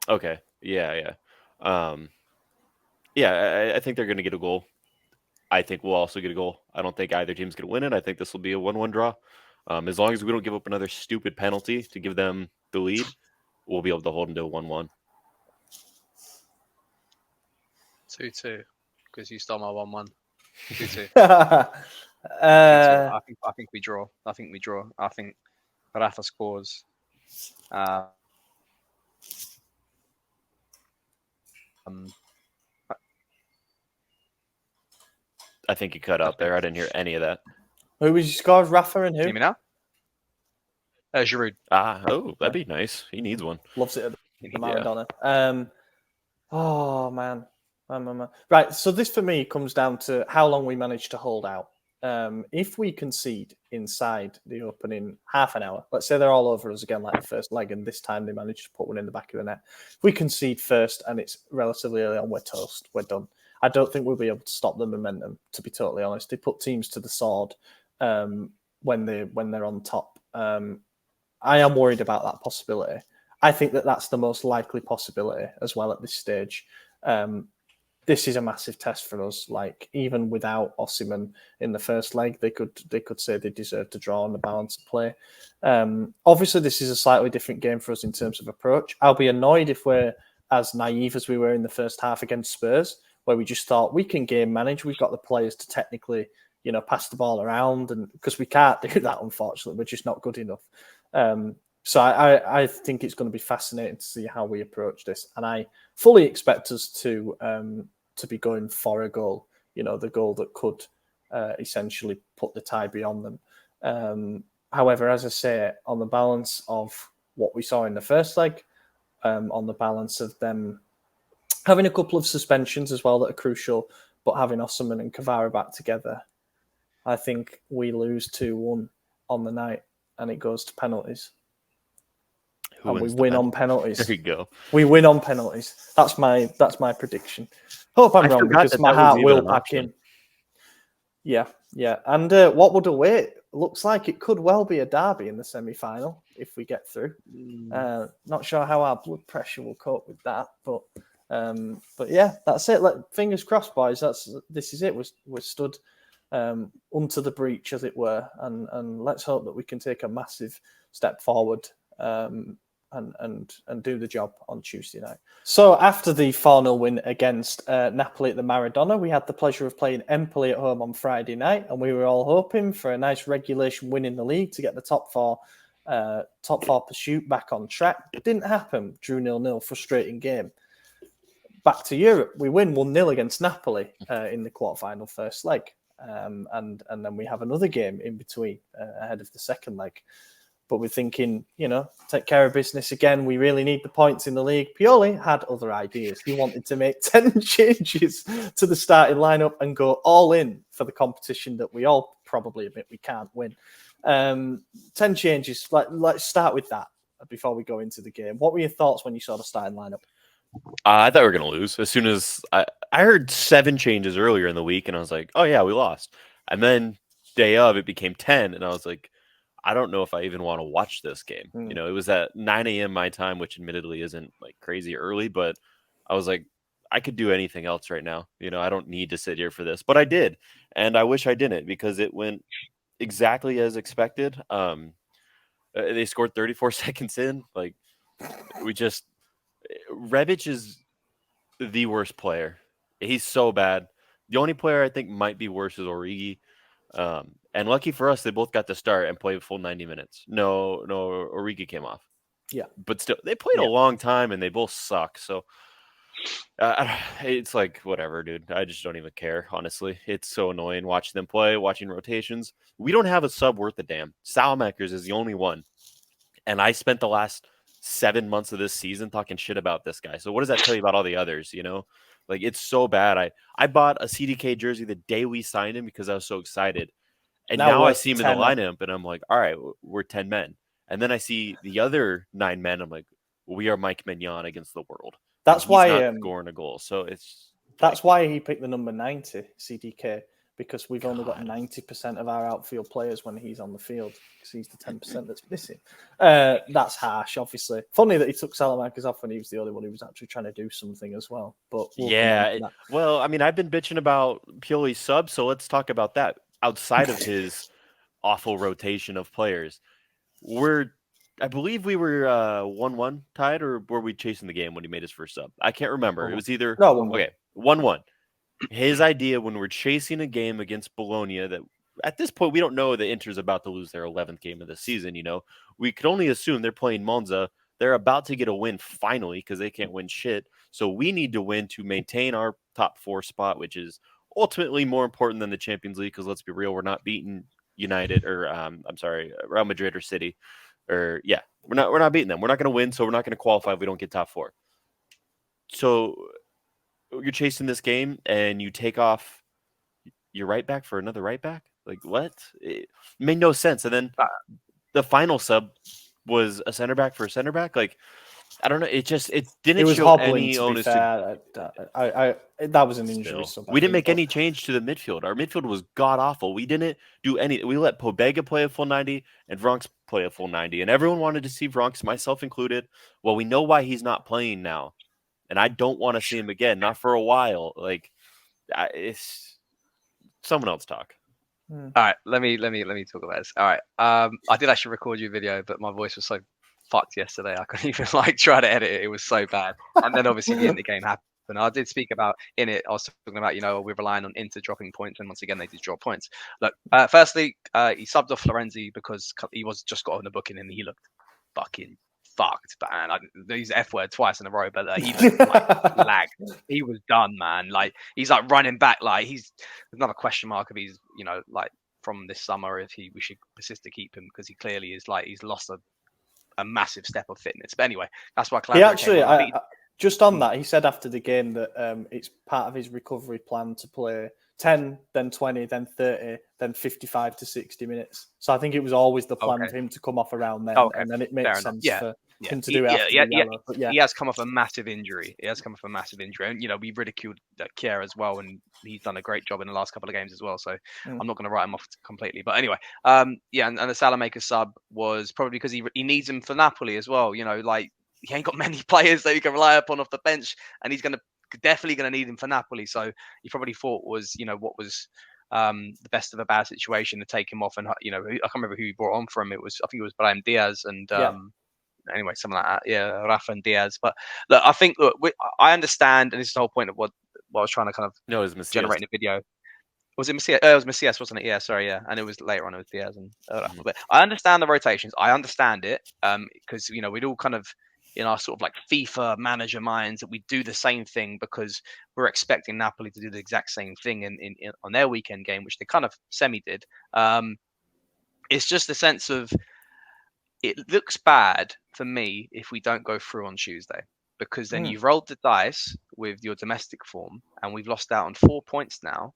Okay. Yeah. I think they're going to get a goal. I think we'll also get a goal. I don't think either team's going to win it. I think this will be a 1-1 draw. As long as we don't give up another stupid penalty to give them the lead, we'll be able to hold into a 1-1. 2-2, because you stole my 1-1. 2-2. uh, I think we draw. I think Rafa scores. I think you cut out there. I didn't hear any of that. who was your scores? Rafa and who? Hear me now? Giroud. That'd be nice. He needs one. Loves it at the Yeah. Maradona. Oh man. Right. So this for me comes down to how long we manage to hold out. If we concede inside the opening half an hour, let's say they're all over us again like the first leg, and this time they manage to put one in the back of the net. If we concede first and it's relatively early on, we're toast. We're done. I don't think we'll be able to stop the momentum, to be totally honest. They put teams to the sword when they're on top. I am worried about that possibility. I think that's the most likely possibility as well at this stage. This is a massive test for us. Like even without Osimhen in the first leg, they could say they deserve to draw on the balance of play. Obviously, this is a slightly different game for us in terms of approach. I'll be annoyed if we're as naive as we were in the first half against Spurs, where we just thought we can game manage. We've got the players to technically, pass the ball around, and because we can't do that, unfortunately, we're just not good enough. So I think it's going to be fascinating to see how we approach this, and I fully expect us to be going for a goal. The goal that could essentially put the tie beyond them. However, as I say, on the balance of what we saw in the first leg, on the balance of them having a couple of suspensions as well that are crucial, but having Osimhen and Kvara back together, I think we lose 2-1 on the night, and it goes to penalties. And we win on penalties. There you go. We win on penalties. That's my prediction. Hope I'm wrong because my heart will pack in. Yeah. And what would await? Looks like it could well be a derby in the semi-final if we get through. Not sure how our blood pressure will cope with that, but yeah, that's it. Fingers crossed, boys. This is it. We're stood unto the breach, as it were, and let's hope that we can take a massive step forward. And do the job on Tuesday night. So after the 4-0 win against Napoli at the Maradona, we had the pleasure of playing Empoli at home on Friday night, and we were all hoping for a nice regulation win in the league to get the top four pursuit back on track. It didn't happen. Drew 0-0, frustrating game. Back to Europe, we win 1-0 against Napoli in the quarterfinal first leg, and then we have another game in between ahead of the second leg. But we're thinking, take care of business again. We really need the points in the league. Pioli had other ideas. He wanted to make 10 changes to the starting lineup and go all in for the competition that we all probably admit we can't win. 10 changes. Let's start with that before we go into the game. What were your thoughts when you saw the starting lineup? I thought we were going to lose. As soon as I heard 7 changes earlier in the week, and I was like, oh, yeah, we lost. And then day of, it became 10, and I was like, I don't know if I even want to watch this game. It was at 9 a.m. my time, which admittedly isn't like crazy early, but I was like, I could do anything else right now. I don't need to sit here for this, but I did. And I wish I didn't because it went exactly as expected. They scored 34 seconds in. Like Rebic is the worst player. He's so bad. The only player I think might be worse is Origi. And lucky for us, they both got to start and play a full 90 minutes. No, Origi came off. Yeah. But still, they played a long time and they both suck. So it's like, whatever, dude. I just don't even care, honestly. It's so annoying watching them play, watching rotations. We don't have a sub worth a damn. Salamakers is the only one. And I spent the last 7 months of this season talking shit about this guy. So what does that tell you about all the others, Like, it's so bad. I bought a CDK jersey the day we signed him because I was so excited. And now I see him in the lineup, and I'm like, all right, we're 10 men. And then I see the other 9 men. I'm like, we are Mike Mignon against the world. That's why not scoring a goal. So That's why he picked the number 90, CDK, because we've only got God. 90% of our outfield players when he's on the field, because he's the 10% that's missing. That's harsh, obviously. Funny that he took Salamanca's off when he was the only one who was actually trying to do something as well. But we'll come on to that. Well, I mean, I've been bitching about Pioli's sub, so let's talk about that. Outside of his awful rotation of players, I believe we were 1-1 tied, or were we chasing the game when he made his first sub? I can't remember. It was either 1-1. His idea when we're chasing a game against Bologna, that at this point we don't know that Inter's about to lose their 11th game of the season. We could only assume they're playing Monza. They're about to get a win finally because they can't win shit. So we need to win to maintain our top 4 spot, which is ultimately more important than the Champions League. Because let's be real, we're not beating United or Real Madrid or City. We're not beating them. We're not going to win, so we're not going to qualify if we don't get top 4. So you're chasing this game and you take off your right back for another right back? Like, what? It made no sense. And then the final sub was a center back for a center back. Like, I don't know. It didn't was show hobbling, any to be onus. fair. That was an injury. We didn't make any change to the midfield. Our midfield was god awful. We didn't do any. We let Pobega play a full 90 and Vronx play a full 90, and everyone wanted to see Vronx, myself included. Well, we know why he's not playing now, and I don't want to see him again, not for a while. Like, it's someone else talk. All right, let me talk about this. All right, I did actually record your video, but my voice was so fucked yesterday I couldn't even try to edit it. It was so bad. And then obviously the end of the game happened. I did speak about in it. I was talking about we're relying on Inter dropping points, and once again they did drop points. Look, firstly, he subbed off Florenzi because he was just got on the booking and he looked fucking fucked, man. I used the F word twice in a row, but he looked like lagged. He was done, man. Like, he's like running back. Like, there's another question mark if he's like from this summer if we should persist to keep him, because he clearly is like he's lost a massive step of fitness. But anyway, that's why he actually just on that, he said after the game that it's part of his recovery plan to play 10, then 20, then 30, then 55 to 60 minutes. So I think it was always the plan for him to come off around then, and then it makes sense for him to do it after the yellow. But he has come off a massive injury. And we ridiculed Kier as well, and he's done a great job in the last couple of games as well. So I'm not going to write him off completely. But anyway, and the Salamanca sub was probably because he needs him for Napoli as well. Like, he ain't got many players that you can rely upon off the bench, and he's definitely going to need him for Napoli. So he probably thought was, what was the best of a bad situation to take him off. And, I can't remember who he brought on from. I think it was Brahim Diaz and anyway, something like that. Yeah, Rafa and Diaz. But look, I think, I understand, and this is the whole point of what I was trying to kind of generate in the video. Was it Macias? It was Macias, wasn't it? Yeah, sorry, yeah. And it was later on, it was Diaz and Rafa. But I understand the rotations. I understand it because, we'd all kind of, in our sort of like FIFA manager minds, that we do the same thing because we're expecting Napoli to do the exact same thing in on their weekend game, which they kind of semi did. It's just a sense of, it looks bad for me if we don't go through on Tuesday, because then you've rolled the dice with your domestic form, and we've lost out on 4 points now,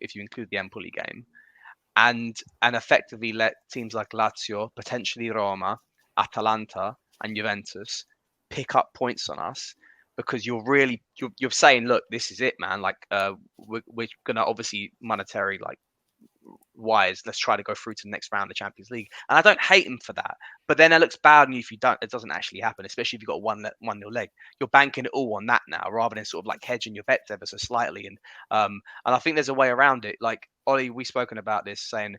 if you include the Empoli game, and effectively let teams like Lazio, potentially Roma, Atalanta, and Juventus pick up points on us, because you're saying, look, this is it, man. Like, we're gonna obviously monetary wise, let's try to go through to the next round of the Champions League. And I don't hate him for that, but then it looks bad on you if you don't. It doesn't actually happen, especially if you've got 1-0 leg. You're banking it all on that now, rather than sort of like hedging your bets ever so slightly. And I think there's a way around it. Like, Ollie, we've spoken about this, saying,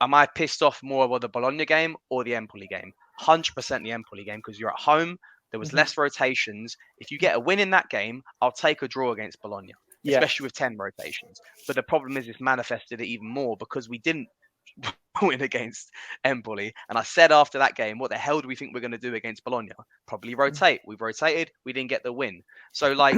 am I pissed off more about the Bologna game or the Empoli game? 100% the Empoli game, because you're at home. There was less rotations. If you get a win in that game, I'll take a draw against Bologna, especially with 10 rotations. But the problem is, it's manifested it even more because we didn't win against Empoli. And I said after that game, what the hell do we think we're going to do against Bologna? Probably rotate. We've rotated. We didn't get the win. So, like,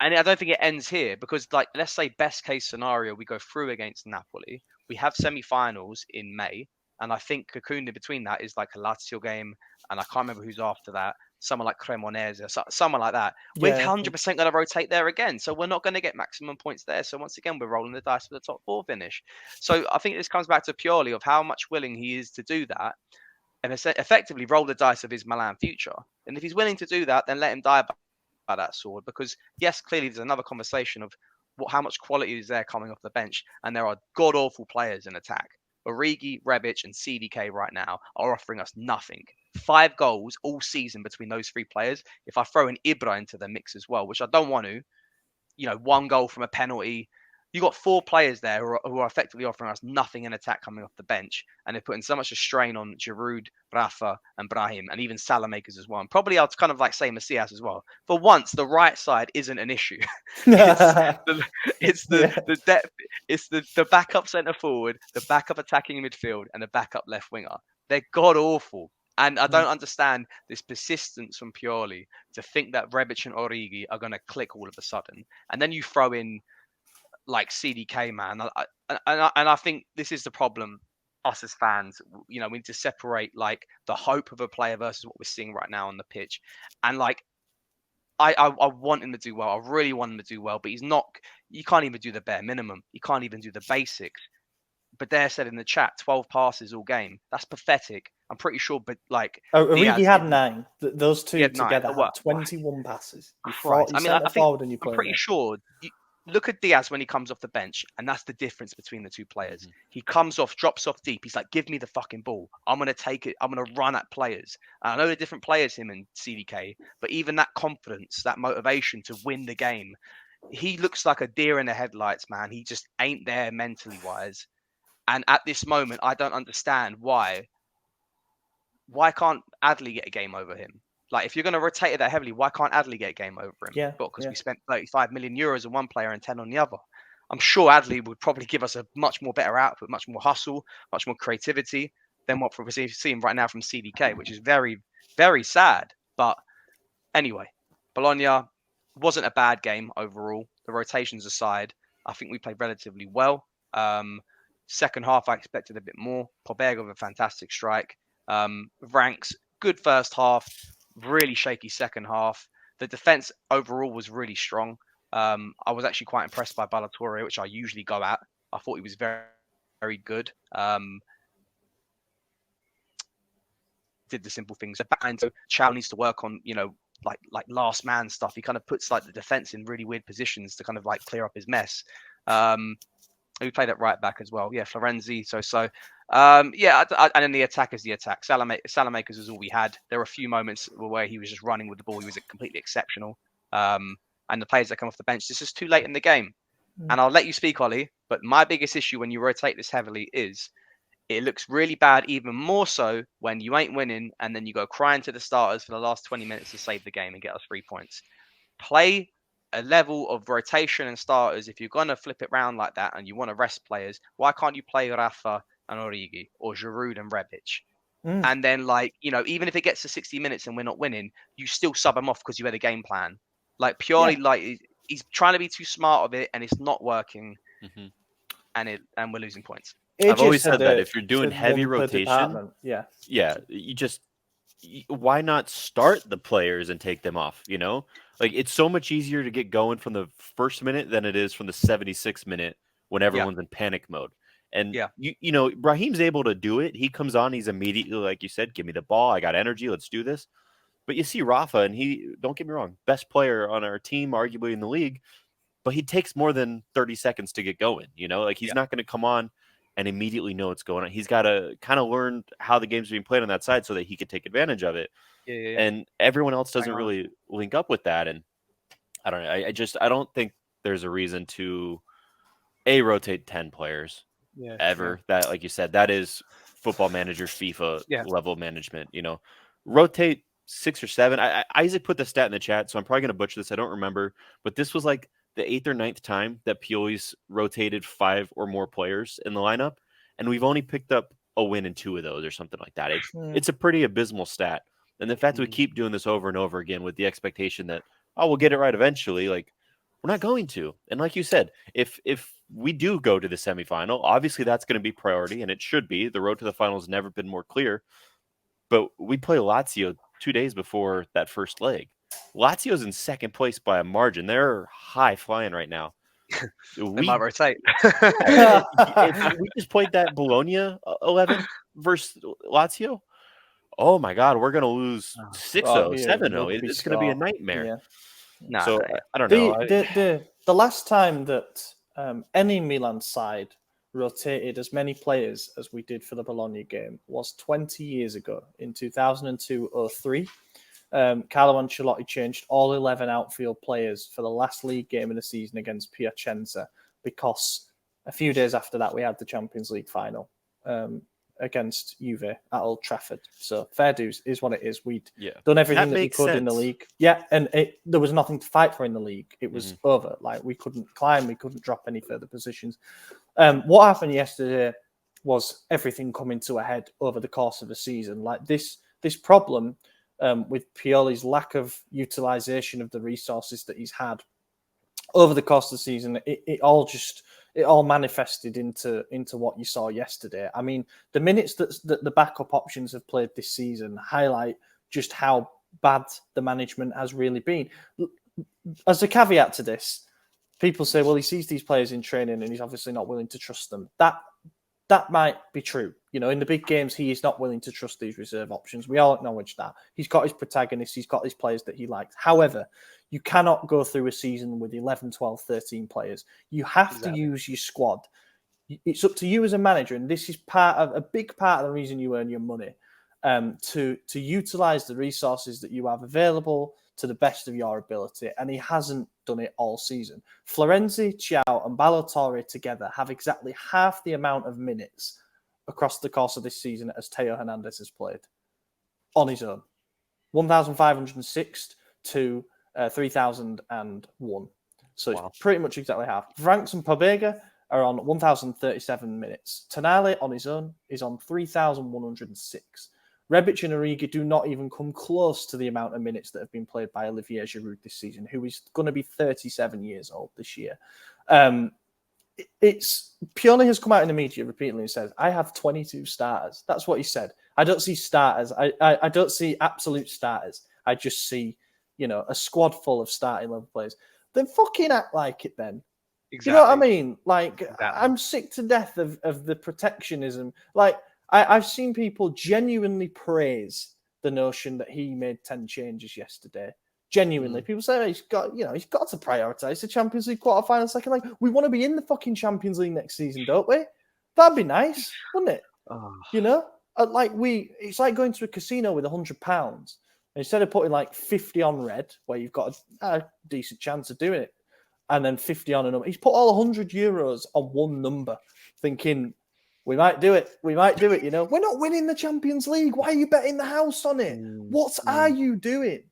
and I don't think it ends here, because, like, let's say best case scenario, we go through against Napoli. We have semi-finals in May. And I think cocooned in between that is like a Lazio game, and I can't remember who's after that. Someone like Cremonese, someone like that. We're 100% going to rotate there again, so we're not going to get maximum points there. So once again, we're rolling the dice for the top 4 finish. So I think this comes back to Pioli of how much willing he is to do that, and effectively roll the dice of his Milan future. And if he's willing to do that, then let him die that sword, because yes, clearly there's another conversation of how much quality is there coming off the bench, and there are god awful players in attack. Origi, Rebic, and CDK right now are offering us nothing. 5 goals all season between those 3 players. If I throw in Ibra into the mix as well, which I don't want to, 1 goal from a penalty. You got 4 players there who are effectively offering us nothing in attack coming off the bench, and they're putting so much a strain on Giroud, Rafa, and Brahim, and even Salamakers as well. And probably I'd kind of like say Macias as well. For once, the right side isn't an issue. it's the depth, it's the backup centre forward, the backup attacking midfield, and the backup left winger. They're god awful. And I don't understand this persistence from Pioli to think that Rebic and Origi are going to click all of a sudden. And then you throw in like CDK, man. And I think this is the problem, us as fans. We need to separate like the hope of a player versus what we're seeing right now on the pitch. And like, I want him to do well. I really want him to do well, but he's not. You can't even do the bare minimum. You can't even do the basics. But Dare said in the chat, 12 passes all game. That's pathetic. I'm pretty sure, but like... Origi had 9. Those two together had 21 passes. You centre forward and you play. I'm pretty sure... Look at Diaz when he comes off the bench, and that's the difference between the 2 players. Mm-hmm. He comes off, drops off deep. He's like, give me the fucking ball. I'm going to take it. I'm going to run at players. And I know they're different players, him and CDK, but even that confidence, that motivation to win the game, he looks like a deer in the headlights, man. He just ain't there mentally wise. And at this moment, I don't understand why can't Adley get a game over him? Like, if you're going to rotate it that heavily, why can't Adley get a game over him? Yeah. Because we spent 35 million euros on one player and 10 on the other. I'm sure Adley would probably give us a much more better output, much more hustle, much more creativity than what we're seeing right now from CDK, which is very, very sad. But anyway, Bologna wasn't a bad game overall. The rotations aside, I think we played relatively well. Second half, I expected a bit more. Pobega with a fantastic strike. Ranks, good first half, really shaky second half. The defense overall was really strong. I was actually quite impressed by Ballatore, which I usually go at. I thought he was very, very good. Did the simple things. And so Chow needs to work on, like last man stuff. He kind of puts like the defense in really weird positions to kind of like clear up his mess. We played at right back as well. Yeah, Florenzi. And then the attack is the attack. Salamakers is all we had. There were a few moments where he was just running with the ball. He was completely exceptional. And the players that come off the bench, this is too late in the game. And I'll let you speak, Ollie. But my biggest issue when you rotate this heavily is it looks really bad, even more so when you ain't winning and then you go crying to the starters for the last 20 minutes to save the game and get us 3 points. Play a level of rotation and starters. If you're going to flip it around like that and you want to rest players, why can't you play Rafa and Origi or Giroud and Rebic? And then, even if it gets to 60 minutes and we're not winning, you still sub them off because you had a game plan. Like, Pioli, he's trying to be too smart of it and it's not working. Mm-hmm. And we're losing points. I've always said that if you're doing heavy rotation, why not start the players and take them off? Like, it's so much easier to get going from the first minute than it is from the 76th minute when everyone's in panic mode. And Brahim's able to do it. He comes on, he's immediately, like you said, give me the ball. I got energy. Let's do this. But you see Rafa, and he, don't get me wrong, best player on our team, arguably in the league, but he takes more than 30 seconds to get going. Like, he's not going to come on and immediately know what's going on. He's got to kind of learn how the game's being played on that side so that he could take advantage of it. And everyone else doesn't really link up with that. And I don't know. I don't think there's a reason to rotate 10 players ever. That, like you said, that is Football Manager, FIFA level management. Rotate 6 or 7. Isaac put the stat in the chat, so I'm probably going to butcher this. I don't remember, but this was like the 8th or 9th time that Pioli's rotated 5 or more players in the lineup, and we've only picked up a win in 2 of those or something like that. It's a pretty abysmal stat. And the fact that we keep doing this over and over again with the expectation that, we'll get it right eventually, like, we're not going to. And like you said, if we do go to the semifinal, obviously that's going to be priority, and it should be. The road to the final has never been more clear. But we play Lazio 2 days before that first leg. Lazio's in second place by a margin. They're high flying right now. We might rotate. If we just played that Bologna 11 versus Lazio, oh my God, we're going to lose 6-0, 7-0. It's going to be a nightmare. No, So I don't know. The last time that any Milan side rotated as many players as we did for the Bologna game was 20 years ago in 2002-03. Carlo Ancelotti changed all 11 outfield players for the last league game of the season against Piacenza because a few days after that we had the Champions League final against Juve at Old Trafford. So fair dues is what it is. We'd done everything that we could in the league. Yeah, and there was nothing to fight for in the league. It was over. Like, we couldn't climb, we couldn't drop any further positions. What happened yesterday was everything coming to a head over the course of the season. Like, this problem with Pioli's lack of utilisation of the resources that he's had over the course of the season, it all manifested into what you saw yesterday. I mean, the minutes that the backup options have played this season highlight just how bad the management has really been. As a caveat to this, people say, well, he sees these players in training and he's obviously not willing to trust them. That might be true. You know, in the big games, he is not willing to trust these reserve options. We all acknowledge that. He's got his protagonists. He's got his players that he likes. However, you cannot go through a season with 11, 12, 13 players. You have to use your squad. It's up to you as a manager, and this is a big part of the reason you earn your money, to utilise the resources that you have available to the best of your ability, and he hasn't done it all season. Florenzi, Chiao and Balotore together have exactly half the amount of minutes across the course of this season as Teo Hernandez has played on his own. 1,506 to 3,001. So it's pretty much exactly half. Franks and Pobega are on 1,037 minutes. Tonali on his own is on 3,106. Rebic and Origi do not even come close to the amount of minutes that have been played by Olivier Giroud this season, who is going to be 37 years old this year. Pioli has come out in the media repeatedly and said, I have 22 starters. That's what he said. I don't see starters. I don't see absolute starters. I just see, a squad full of starting level players. Then fucking act like it then. Exactly. You know what I mean? Like, exactly. I'm sick to death of the protectionism. Like, I've seen people genuinely praise the notion that he made 10 changes yesterday. Genuinely. People say he's got to prioritise the Champions League quarterfinal second leg. We want to be in the fucking Champions League next season, don't we? That'd be nice, wouldn't it? It's like going to a casino with £100. Instead of putting like 50 on red, where you've got a decent chance of doing it, and then 50 on a number, he's put all €100 on one number, thinking, we might do it. We're not winning the Champions League. Why are you betting the house on it? What are you doing?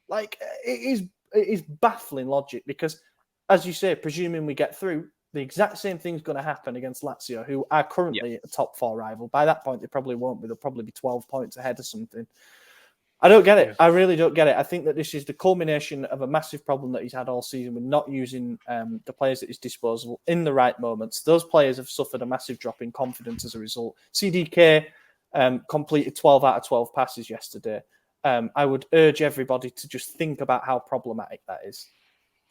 Like, it is baffling logic because, as you say, presuming we get through, the exact same thing's going to happen against Lazio, who are currently a top four rival. By that point, they probably won't be. They'll probably be 12 points ahead or something. I don't get it. I really don't get it. I think that this is the culmination of a massive problem that he's had all season with not using the players at his disposal in the right moments. Those players have suffered a massive drop in confidence as a result. CDK completed 12 out of 12 passes yesterday. I would urge everybody to just think about how problematic that is.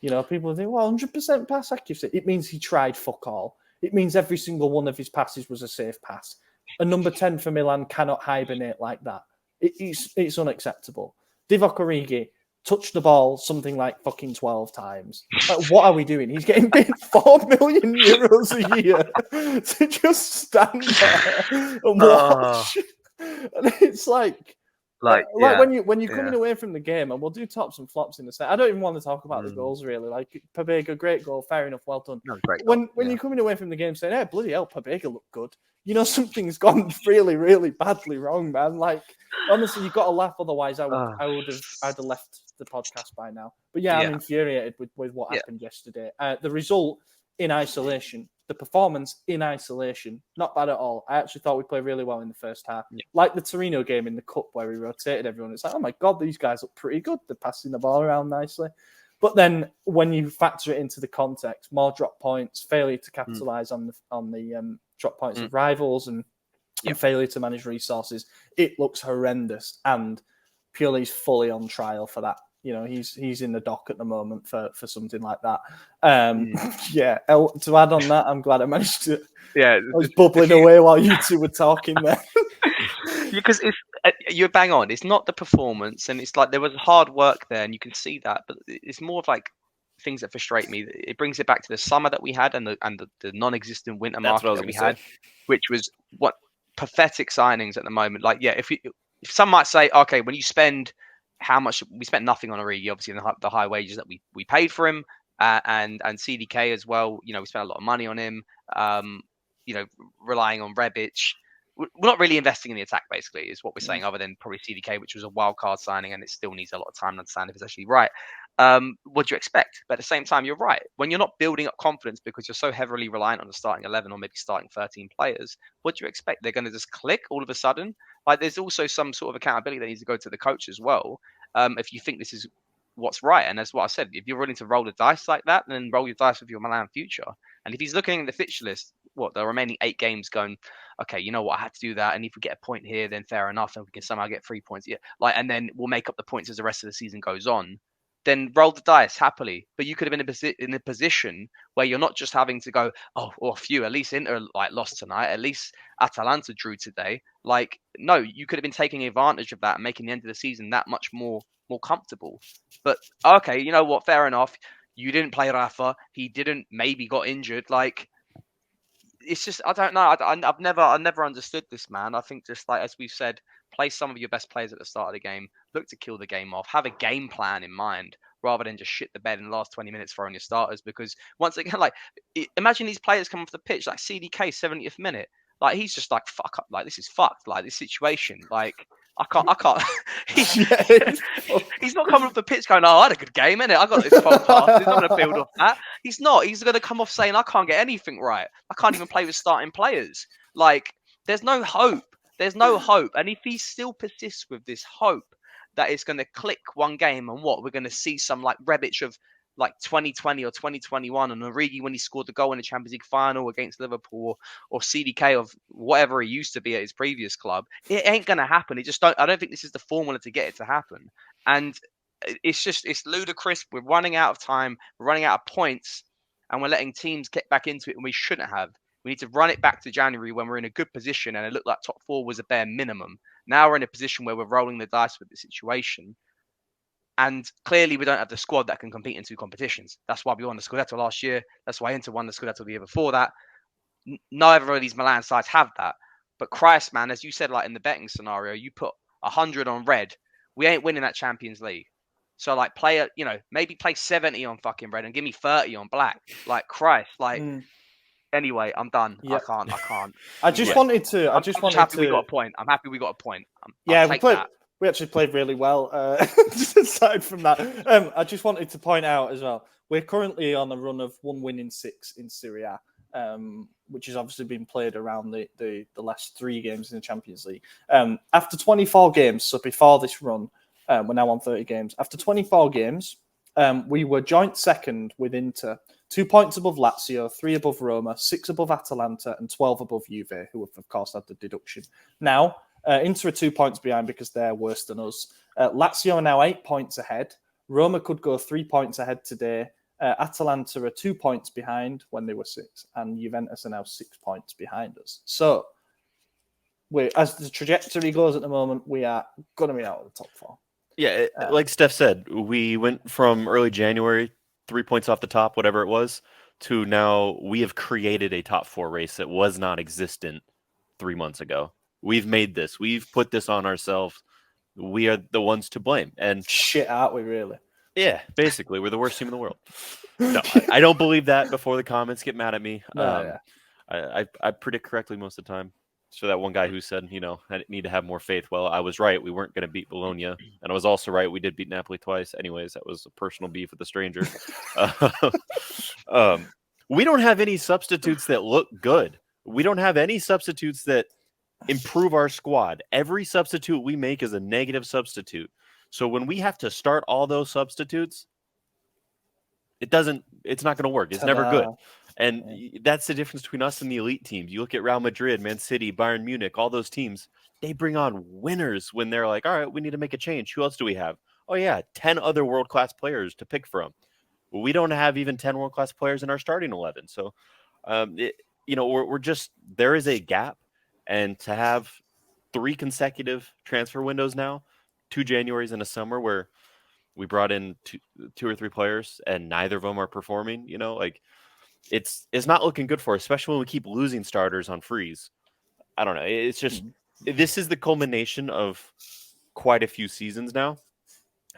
People think, well, 100% pass accuracy. It means he tried fuck all. It means every single one of his passes was a safe pass. A number 10 for Milan cannot hibernate like that. It's unacceptable. Divock Origi touched the ball something like fucking 12 times. Like, what are we doing? He's getting paid €4 million a year to just stand there and watch. And it's like when you're coming away from the game, and we'll do tops and flops in a set. I don't even want to talk about the goals really. Like, Pobega, great goal, fair enough, well done. No, when you're coming away from the game saying, "Hey, bloody hell, Pobega looked good," something's gone really, really badly wrong, man. Like, honestly, you've got to laugh. Otherwise, I'd have left the podcast by now. But I'm infuriated with what happened yesterday. The result in isolation, the performance in isolation, not bad at all. I actually thought we played really well in the first half. Yeah. Like the Torino game in the Cup where we rotated everyone. It's like, oh my God, these guys look pretty good. They're passing the ball around nicely. But then when you factor it into the context, more drop points, failure to capitalise on the drop points of rivals and failure to manage resources, it looks horrendous. And Pioli's fully on trial for that. He's in the dock at the moment for something like that. To add on that, I'm glad I managed to. I was bubbling away while you two were talking there. Because you're bang on. It's not the performance, and it's like there was hard work there, and you can see that. But it's more of like things that frustrate me. It brings it back to the summer that we had and the non-existent winter That's what I market was that we going had, to say. which was what pathetic signings at the moment. Like, yeah, if some might say, okay, when you spend how much we spent nothing on Origi, obviously the high wages that we paid for him, and CDK as well. You know, we spent a lot of money on him. You know, relying on Rebic. We're not really investing in the attack, basically, is what we're saying, other than probably CDK, which was a wild card signing, and it still needs a lot of time to understand if it's actually right. What do you expect? But at the same time, you're right. When you're not building up confidence because you're so heavily reliant on the starting 11 or maybe starting 13 players, what do you expect? They're going to just click all of a sudden? Like, there's also some sort of accountability that needs to go to the coach as well. If you think this is what's right, and that's what I said. If you're willing to roll the dice like that, then roll your dice with your Milan future. And if he's looking at the fixture list, the remaining 8 games, going, okay, you know what, I had to do that, and if we get a point here, then fair enough, and we can somehow get 3 points, yeah, like, and then we'll make up the points as the rest of the season goes on. Then roll the dice happily. But you could have been in a position where you're not just having to go, oh, or phew, at least Inter like lost tonight, at least Atalanta drew today. Like, no, you could have been taking advantage of that and making the end of the season that much more comfortable. But okay, you know what? Fair enough. You didn't play Rafa. He didn't. Maybe got injured. Like, it's just, I don't know. I've never understood this, man. I think just like as we've said, play some of your best players at the start of the game. Look to kill the game off. Have a game plan in mind rather than just shit the bed in the last 20 minutes throwing your starters. Because once again, like, imagine these players come off the pitch like CDK 70th minute. Like, he's just like, fuck up. Like, this is fucked. Like, this situation. Like, I can't. He's not coming off the pitch going, oh, I had a good game, innit? I got this 12 passes. He's not going to build off that. He's not. He's going to come off saying, I can't get anything right. I can't even play with starting players. Like, there's no hope. There's no hope. And if he still persists with this hope that it's going to click one game and we're going to see some like Rebic of like 2020 or 2021 and Origi when he scored the goal in the Champions League final against Liverpool, or CDK of whatever he used to be at his previous club, it ain't going to happen. I don't think this is the formula to get it to happen. And it's ludicrous. We're running out of time. We're running out of points, and we're letting teams get back into it, and we shouldn't have. We need to run it back to January when we're in a good position, and it looked like top 4 was a bare minimum. Now we're in a position where we're rolling the dice with the situation. And clearly, we don't have the squad that can compete in 2 competitions. That's why we won the Scudetto last year. That's why Inter won the Scudetto the year before that. Neither of these Milan sides have that. But Christ, man, as you said, like in the betting scenario, you put 100 on red. We ain't winning that Champions League. So, like, maybe play 70 on fucking red and give me 30 on black. Like, Christ, like. Anyway, I'm done. Yep. I can't. I'm just happy we got a point. I'm happy we got a point. We actually played really well. Aside from that, I just wanted to point out as well, we're currently on a run of 1 win in 6 in Syria, which has obviously been played around the last 3 games in the Champions League. After 24 games, so before this run, we're now on 30 games. After 24 games, we were joint second with Inter, 2 points above Lazio, 3 above Roma, 6 above Atalanta, and 12 above Juve, who have, of course, had the deduction. Now, Inter are 2 points behind because they're worse than us. Lazio are now 8 points ahead. Roma could go 3 points ahead today. Atalanta are 2 points behind when they were 6, and Juventus are now 6 points behind us. So, as the trajectory goes at the moment, we are going to be out of the top 4. Yeah, like Steph said, we went from early January, 3 points off the top, whatever it was, to now we have created a top 4 race that was not existent 3 months ago. We've made this. We've put this on ourselves. We are the ones to blame. And shit, aren't we, really? Yeah, basically, we're the worst team in the world. No, I don't believe that before the comments get mad at me. I predict correctly most of the time. So that one guy who said, I need to have more faith. Well, I was right. We weren't going to beat Bologna. And I was also right. We did beat Napoli twice. Anyways, that was a personal beef with a stranger. We don't have any substitutes that look good. We don't have any substitutes that improve our squad. Every substitute we make is a negative substitute. So when we have to start all those substitutes, it's not going to work. It's never good. And that's the difference between us and the elite teams. You look at Real Madrid, Man City, Bayern Munich, all those teams, they bring on winners when they're like, all right, we need to make a change. Who else do we have? Oh, yeah, 10 other world-class players to pick from. We don't have even 10 world-class players in our starting 11. So, we're just, there is a gap. And to have 3 consecutive transfer windows now, 2 Januaries and a summer where we brought in two or three players and neither of them are performing. Like it's not looking good for us, especially when we keep losing starters on freeze. I don't know. It's just this is the culmination of quite a few seasons now.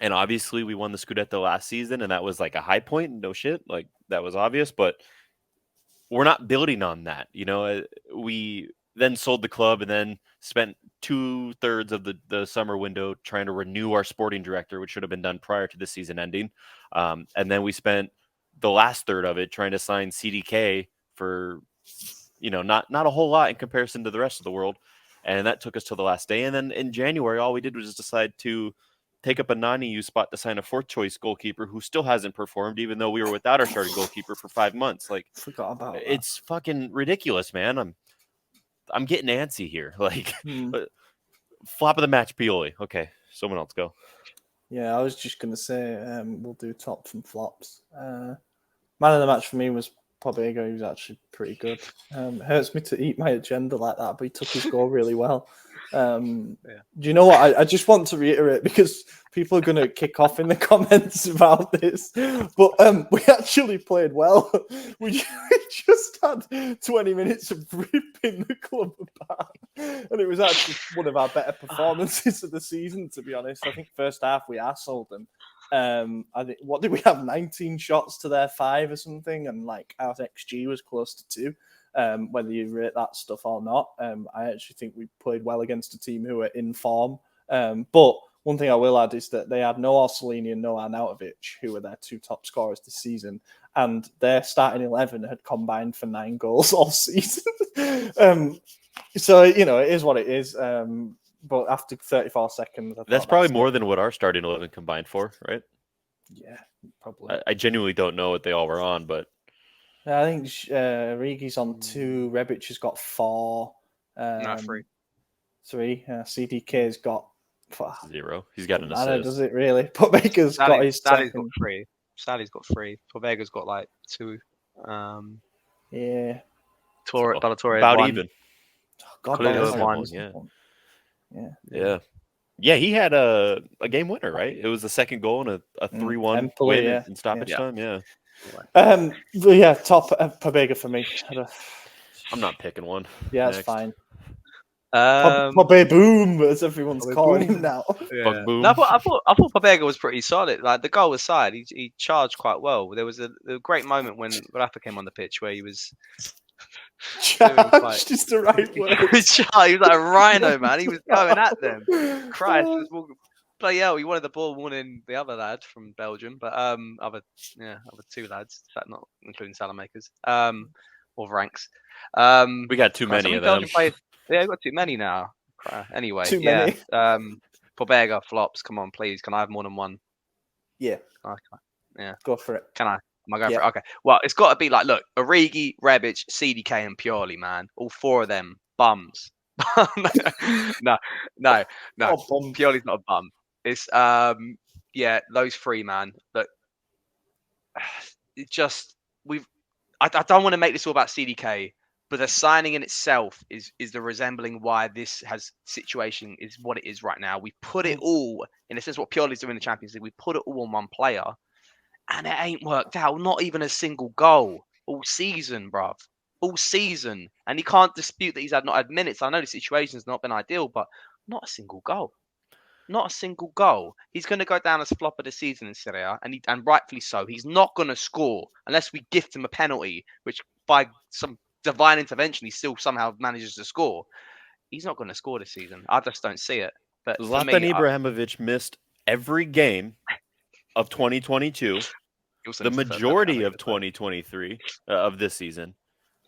And obviously we won the Scudetto last season and that was like a high point. No shit. Like that was obvious, but we're not building on that. We then sold the club and then spent 2/3 of the summer window trying to renew our sporting director, which should have been done prior to the season ending. And then we spent the last third of it trying to sign CDK for, not a whole lot in comparison to the rest of the world. And that took us to the last day. And then in January, all we did was just decide to take up a non-EU spot to sign a 4th choice goalkeeper who still hasn't performed, even though we were without our starting goalkeeper for 5 months. Like, Forgot about that. It's fucking ridiculous, man. I'm getting antsy here. Like, flop of the match, Pioli. Okay, someone else go. Yeah, I was just gonna say we'll do tops and flops. Man of the match for me was Pobega. He was actually pretty good. Hurts me to eat my agenda like that, but he took his goal really well. Do you know what? I just want to reiterate because people are going to kick off in the comments about this, but we actually played well. We just had 20 minutes of ripping the club apart, and it was actually one of our better performances of the season, to be honest. I think first half we arseholed them. I think what did we have? 19 shots to their 5 or something, and like our XG was close to 2. Whether you rate that stuff or not, I actually think we played well against a team who are in form. But one thing I will add is that they had no Orsolini and no Arnautovic, who were their 2 top scorers this season, and their starting 11 had combined for 9 goals all season. So it is what it is. But after 34 seconds, that's probably more than what our starting 11 combined for, right? Yeah, probably. I genuinely don't know what they all were on, but I think Rigi's on 2. Rebic has got 4. 3. 3. CDK's got 0. He's got an assist. Does it really? Pobega's got his Sally's second. got 3. Sally's got 3. Pobega's got like 2. Yeah. Ballatore about 1. even. God, Cluedo one. Yeah. Yeah, he had a game winner, right? It was the second goal and a 3-1 Empoli, win in stoppage time. Yeah. But yeah, top Pobega for me. I'm not picking one. Yeah, Next. that's fine. Pobe Boom, as everyone's calling him now. Bug boom. No, I thought Pobega was pretty solid. Like the goal aside, he charged quite well. There was a great moment when Rafa came on the pitch where he was charged is the right word. He was like a rhino, man. He was going at them. Christ, he was walking. But yeah, he wanted the ball more than the other lad from Belgium, but other 2 lads, that not including Salamakers, or ranks. We got too many of them. Yeah, we've got too many now. Anyway, too many. Pobega flops. Come on, please. Can I have more than one? Yeah. Yeah. Go for it. Can I? Am I going for it? Okay. Well, it's got to be like, look, Origi, Rebic, CDK, and Pioli, man. All 4 of them bums. no. Pioli's not a bum. It's those 3, man. Look, it just I don't want to make this all about CDK, but the signing in itself is the resembling why this situation is what it is right now. We put it all, in a sense, what Pioli's doing in the Champions League. We put it all on one player, and it ain't worked out. Not even a single goal all season, bruv. All season, and he can't dispute that he's not had minutes. I know the situation's not been ideal, but not a single goal. Not a single goal. He's going to go down as flop of the season in Syria, and rightfully so. He's not going to score unless we gift him a penalty, which by some divine intervention he still somehow manages to score. He's not going to score this season. I just don't see it. But Zlatan Ibrahimovic missed every game of 2022, the majority of 2023 of this season.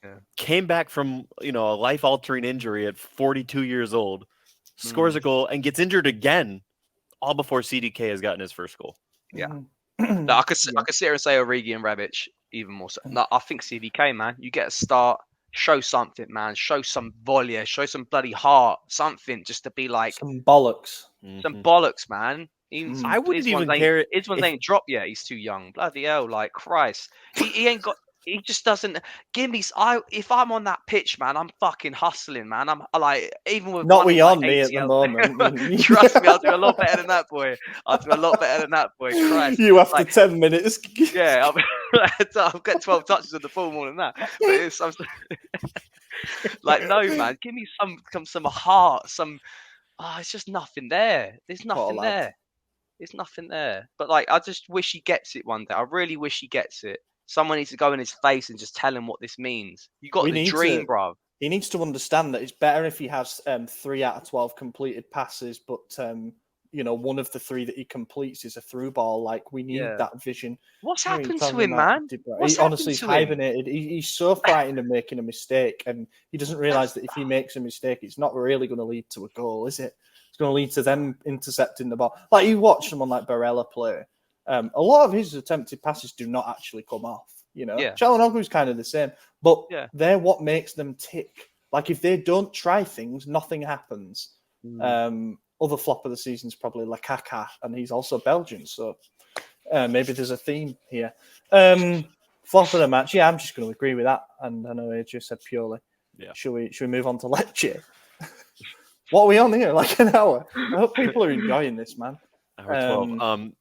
Yeah. Came back from a life-altering injury at 42 years old. Scores a goal and gets injured again, all before CDK has gotten his first goal. Yeah, I could sit here and say Origi and Rebic even more so. No, I think CDK, man, you get a start, show something, man, show some volley, show some bloody heart, something just to be like some bollocks, man. I wouldn't even care. His ones ain't dropped yet. He's too young. Bloody hell, like Christ, he ain't got. he just doesn't give me. If I'm on that pitch, man, I'm fucking hustling, man. I'm like, even with Not one we of, like, on me at the ACL moment. trust me, I'll do a lot better than that boy. I'll do a lot better than that boy. Christ, You after like, 10 minutes. yeah, I'll get 12 touches on the ball more than that. But it's like, no, man, give me some heart, some. Oh, it's just nothing there. There's Poor nothing lad. there. There's nothing there. But like, I just wish he gets it one day. I really wish he gets it. Someone needs to go in his face and just tell him what this means. You got the dream, bruv. He needs to understand that it's better if he has 3 out of 12 completed passes, but one of the 3 that he completes is a through ball. Like, we need that vision. What's happened to him, man? He honestly is hibernated. He's so frightened of making a mistake, and he doesn't realize that if he makes a mistake, it's not really going to lead to a goal, is it? It's going to lead to them intercepting the ball. Like, you watch someone like Barella play. A lot of his attempted passes do not actually come off. Çalhanoğlu's kind of the same, but they're what makes them tick. Like, if they don't try things, nothing happens. Other flop of the season is probably Leche, and he's also Belgian, so maybe there's a theme here. Flop of the match, yeah, I'm just going to agree with that. And I know AJ said Pioli. Yeah. Should we move on to Lecce? What are we on here? Like an hour? I hope people are enjoying this, man. Hour 12.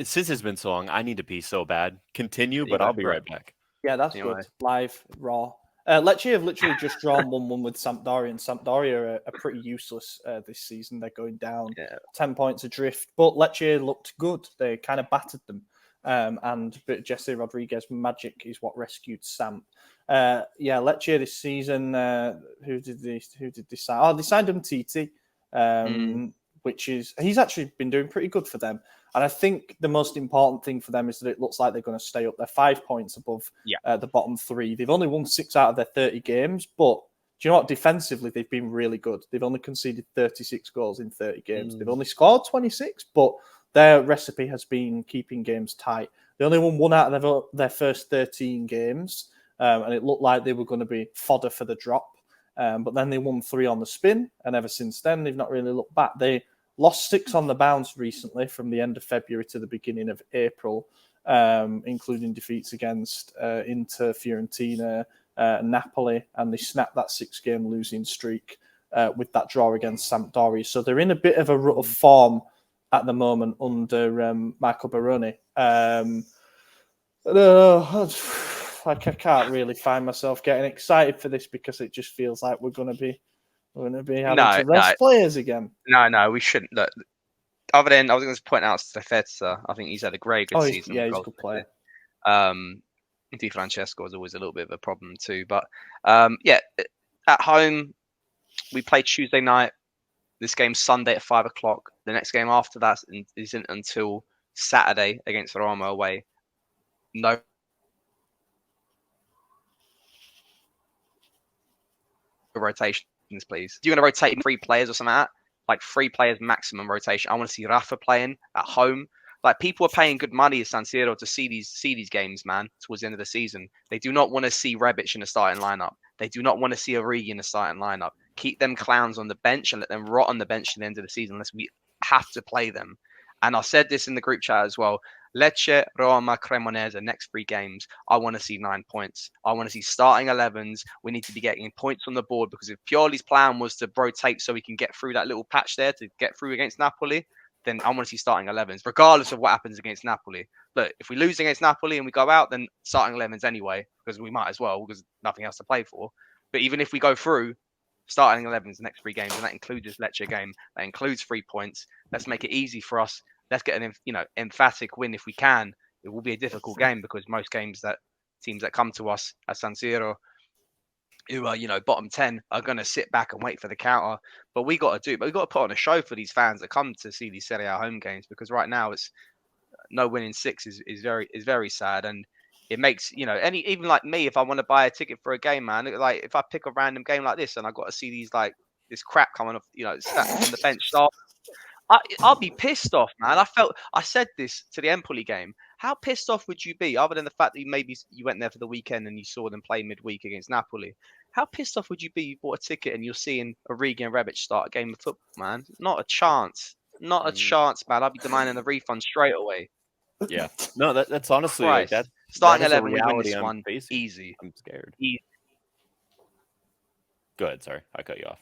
Since it's been so long, I need to pee so bad. Continue, but I'll be right back. Yeah, that's good. Live, raw. Lecce have literally just drawn 1-1 with Sampdoria, and Sampdoria are pretty useless this season. They're going down 10 points adrift, but Lecce looked good. They kind of battered them. But Jesse Rodriguez magic is what rescued Samp. Lecce this season, who did they sign? Oh, they signed Umtiti, which is, he's actually been doing pretty good for them. And I think the most important thing for them is that it looks like they're going to stay up. They're 5 points above the bottom 3. They've only won 6 out of their 30 games, but do you know what? Defensively, they've been really good. They've only conceded 36 goals in 30 games. They've only scored 26, but their recipe has been keeping games tight. They only won 1 out of their first 13 games, and it looked like they were going to be fodder for the drop. But then they won 3 on the spin, and ever since then, they've not really looked back. They lost 6 on the bounce recently from the end of February to the beginning of April, including defeats against Inter, Fiorentina, Napoli, and they snapped that 6-game losing streak with that draw against Sampdoria. So they're in a bit of a rut of form at the moment under Michael Baroni. I can't really find myself getting excited for this because it just feels like we're going to be having to rest players again. No, we shouldn't. Look, other than, I was going to point out Stefano. I think he's had a great good season. Yeah, he's a good player. Di Francesco was always a little bit of a problem too. But at home, we played Tuesday night. This game's Sunday at 5 o'clock. The next game after that isn't until Saturday against Roma away. No rotations, please. You're going to rotate 3 players or something like that? Like 3 players maximum rotation. I want to see Rafa playing at home. Like, people are paying good money at San Siro to see these games, man, towards the end of the season. They do not want to see Rebic in the starting lineup. They do not want to see Origi in the starting lineup. Keep them clowns on the bench and let them rot on the bench at the end of the season unless we have to play them. And I said this in the group chat as well. Lecce, Roma, Cremonese, next 3 games, I want to see 9 points. I want to see starting 11s. We need to be getting points on the board, because if Pioli's plan was to rotate so we can get through that little patch there to get through against Napoli, then I want to see starting 11s, regardless of what happens against Napoli. Look, if we lose against Napoli and we go out, then starting 11s anyway, because we might as well, because nothing else to play for. But even if we go through, starting 11s the next 3 games, and that includes this Lecce game, that includes 3 points. Let's make it easy for us. Let's get an emphatic win if we can. It will be a difficult game, because most teams that come to us at San Siro, who are bottom 10, are going to sit back and wait for the counter. But we got to put on a show for these fans that come to see these Serie A home games, because right now it's no winning 6 is very sad. And it makes, even like me, if I want to buy a ticket for a game, man, like if I pick a random game like this and I got to see this crap coming off, stats on the bench, I'll be pissed off, man. I said this to the Empoli game. How pissed off would you be, other than the fact that maybe you went there for the weekend and you saw them play midweek against Napoli? How pissed off would you be? You bought a ticket and you're seeing Origi and Rebic start a game of football, man. Not a chance. Not a chance, man. I'd be demanding a refund straight away. Yeah. No, that's honestly Starting that is the 11, we win reality this I'm one facing. easy. I'm scared. Easy. Go ahead. Sorry, I cut you off.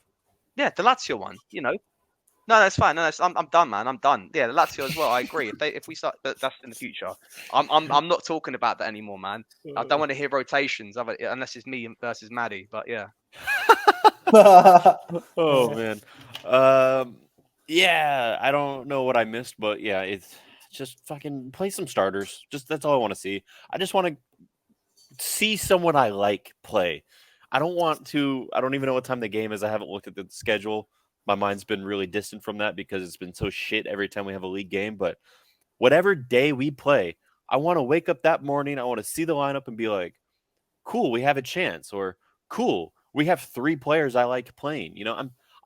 Yeah, the Lazio one. No, that's fine. No, I'm done, man. I'm done. Yeah, the Lazio as well. I agree. If we start, but that's in the future. I'm not talking about that anymore, man. I don't want to hear rotations unless it's me versus Maddie. But yeah, Oh man. Yeah, I don't know what I missed, but yeah, it's just fucking play some starters. Just that's all I want to see. I just want to see someone I like play. I don't even know what time the game is. I haven't looked at the schedule. My mind's been really distant from that because it's been so shit every time we have a league game. But whatever day we play, I want to wake up that morning. I want to see the lineup and be like, cool, we have a chance, or cool, we have 3 players I like playing.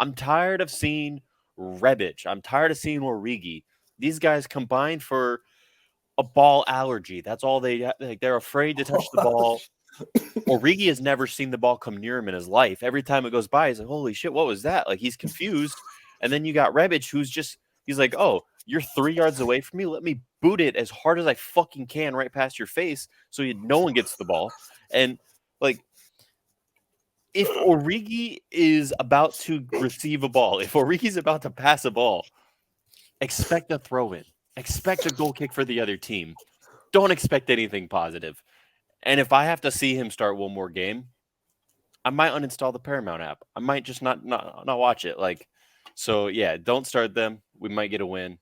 I'm tired of seeing Rebic. I'm tired of seeing Origi. These guys combined for a ball allergy. That's all they're afraid to touch the ball. Origi has never seen the ball come near him in his life. Every time it goes by, he's like, holy shit, what was that? Like, he's confused. And then you got Rebic, he's like, oh, you're 3 yards away from me. Let me boot it as hard as I fucking can right past your face so no one gets the ball. And, like, if Origi is about to receive a ball, if Origi's about to pass a ball, expect a throw-in. Expect a goal kick for the other team. Don't expect anything positive. And if I have to see him start one more game, I might uninstall the Paramount app. I might just not watch it. So yeah, don't start them. We might get a win.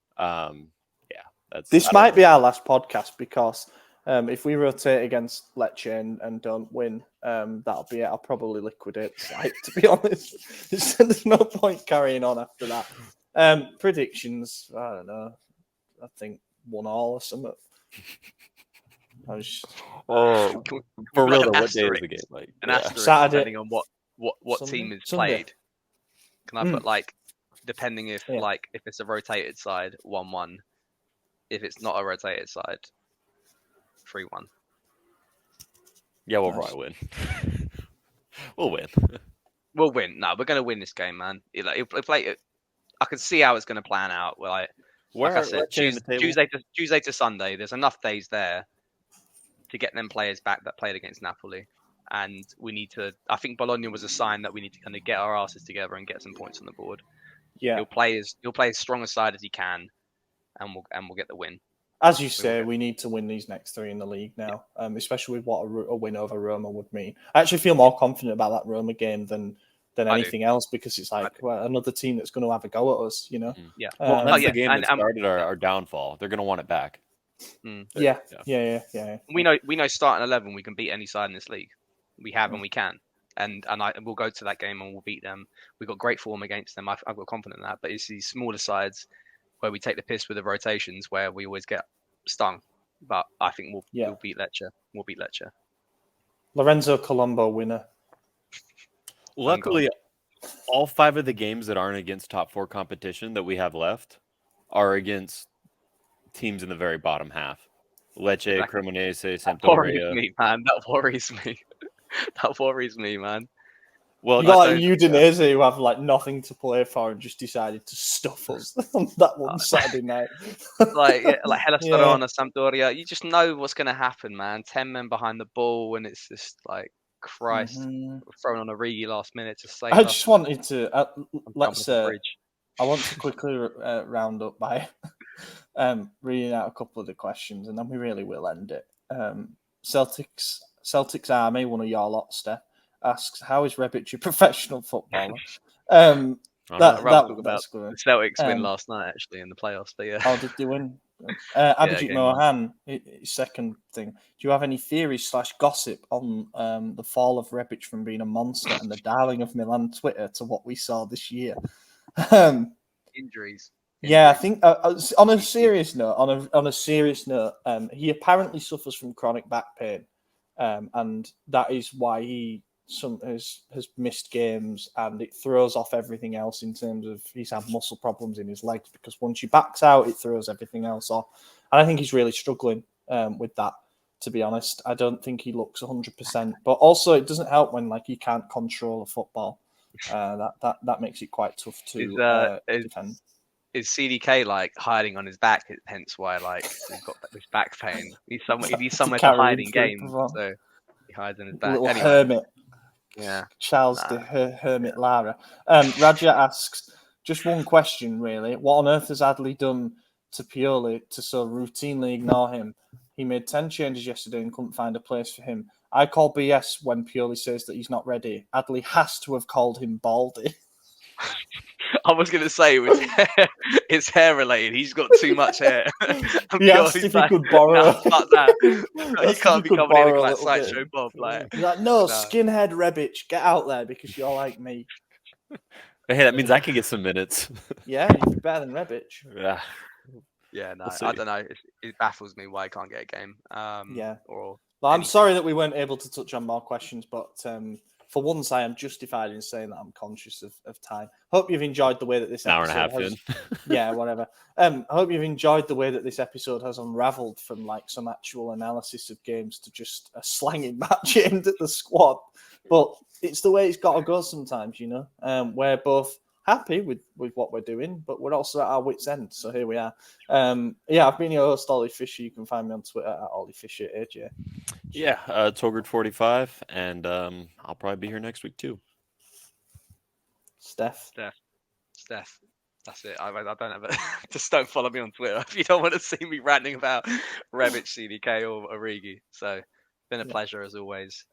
This might be our last podcast because if we rotate against Lecce and don't win, that'll be it. I'll probably liquidate the site, to be honest. There's no point carrying on after that. Predictions, I don't know. I think 1-1 or something. For real, what day is the game? Like an asterisk Saturday, depending on what Sunday? team is Sunday. played. Can I put depending if it's a rotated side, 1-1. If it's not a rotated side, 3-1. Yeah, we'll probably win. We'll win. We'll win. No, we're gonna win this game, man. I can see how it's gonna plan out. Like I said, Tuesday to Sunday. There's enough days there to get them players back that played against Napoli, and we need to. I think Bologna was a sign that we need to kind of get our asses together and get some points on the board. Yeah, he'll play as strong a side as he can, and we'll get the win. As you say, we need to win these next 3 in the league now, especially with what a win over Roma would mean. I actually feel more confident about that Roma game than anything else because it's like another team that's going to have a go at us, Yeah. Well, that's the game that started our downfall. They're going to want it back. Yeah. We know starting 11, we can beat any side in this league. We have and we can. And we'll go to that game and we'll beat them. We've got great form against them. I've got confidence in that. But it's these smaller sides where we take the piss with the rotations where we always get stung. But I think we'll beat Lecce. We'll beat Lecce. Lorenzo Colombo winner. Luckily, all 5 of the games that aren't against top 4 competition that we have left are against teams in the very bottom half. Lecce, Cremonese, Sampdoria. That worries me. That worries me, man. Well, you got Udinese who have nothing to play for and just decided to stuff us on that one Saturday night. like Hellas Verona, Sampdoria. You just know what's going to happen, man. 10 men behind the ball, and it's just like Christ thrown on Origi last minute to save. I just wanted to I want to quickly round up by reading out a couple of the questions, and then we really will end it. Celtics Army, one of your lot, Steph, asks, how is Rebic a professional footballer? About the Celtics win last night, actually, in the playoffs. But yeah. How did they win? Abhijit Mohan, second thing. Do you have any theories / gossip on the fall of Rebic from being a monster and the darling of Milan Twitter to what we saw this year? Injuries. Yeah, I think on a serious note, he apparently suffers from chronic back pain, and that is why he has missed games, and it throws off everything else in terms of he's had muscle problems in his legs because once your back's out, it throws everything else off. And I think he's really struggling with that, to be honest. I don't think he looks 100%, but also it doesn't help when he can't control a football. That makes it quite tough to defend. is CDK like hiding on his back? Hence why like he's got this back pain. He needs somewhere to carry hide him in through games, perform. so he hides in his back. Little Anyway, hermit. yeah. Charles the Hermit Lara. Raja asks, just one question really. What on earth has Adley done to Pioli to so routinely ignore him? He made 10 changes yesterday and couldn't find a place for him. I call BS when Pioli says that he's not ready. Adley has to have called him Baldy. I was going to say it's hair related. He's got too much hair. He asked if he could borrow. Nah, fuck that. You can't be coming in looking like Sideshow Bob. Like, no, skinhead Rebic, get out there because you're like me. Hey, that means I can get some minutes. Yeah, you'd be better than Rebic. Yeah, no, We'll I don't know. It baffles me why I can't get a game. Or well, I'm sorry that we weren't able to touch on more questions, but for once, I am justified in saying that I'm conscious of time. Hope you've enjoyed the way that this hour and a half in. Yeah, whatever. I hope you've enjoyed the way that this episode has unravelled from like some actual analysis of games to just a slanging match aimed at the squad. But it's the way it's got to go sometimes, you know. We're both happy with what we're doing, but we're also at our wits' end. So here we are. I've been your host, Ollie Fisher. You can find me on Twitter at Ollie Fisher AJ. Yeah, Togert45, and I'll probably be here next week too. Steph. That's it. I don't have it. Just don't follow me on Twitter if you don't want to see me ranting about Rebic, CDK, or Origi. So, been a pleasure as always,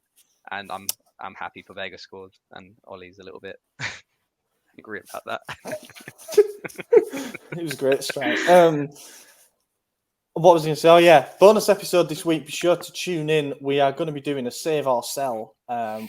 and I'm happy for Vega scored, and Ollie's a little bit angry about that. It was a great strike. What was I going to say? Oh, yeah. Bonus episode this week. Be sure to tune in. We are going to be doing a save or sell,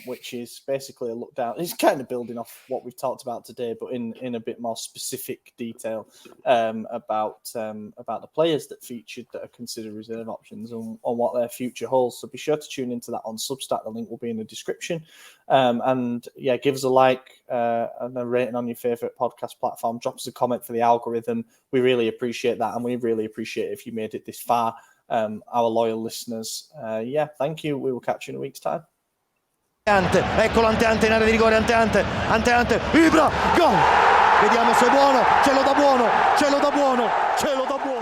which is basically a look down. It's kind of building off what we've talked about today, but in a bit more specific detail about the players that featured that are considered reserve options and what their future holds. So be sure to tune into that on Substack. The link will be in the description. And yeah, give us a like and a rating on your favourite podcast platform. Drop us a comment for the algorithm. We really appreciate that, and we really appreciate if you made it this far, our loyal listeners. Thank you. We will catch you in a week's time. Ecco l'Anteante in area di rigore, Anteante, Ibra, gol! Vediamo se è buono, ce lo dà buono, ce lo dà buono, ce lo dà buono!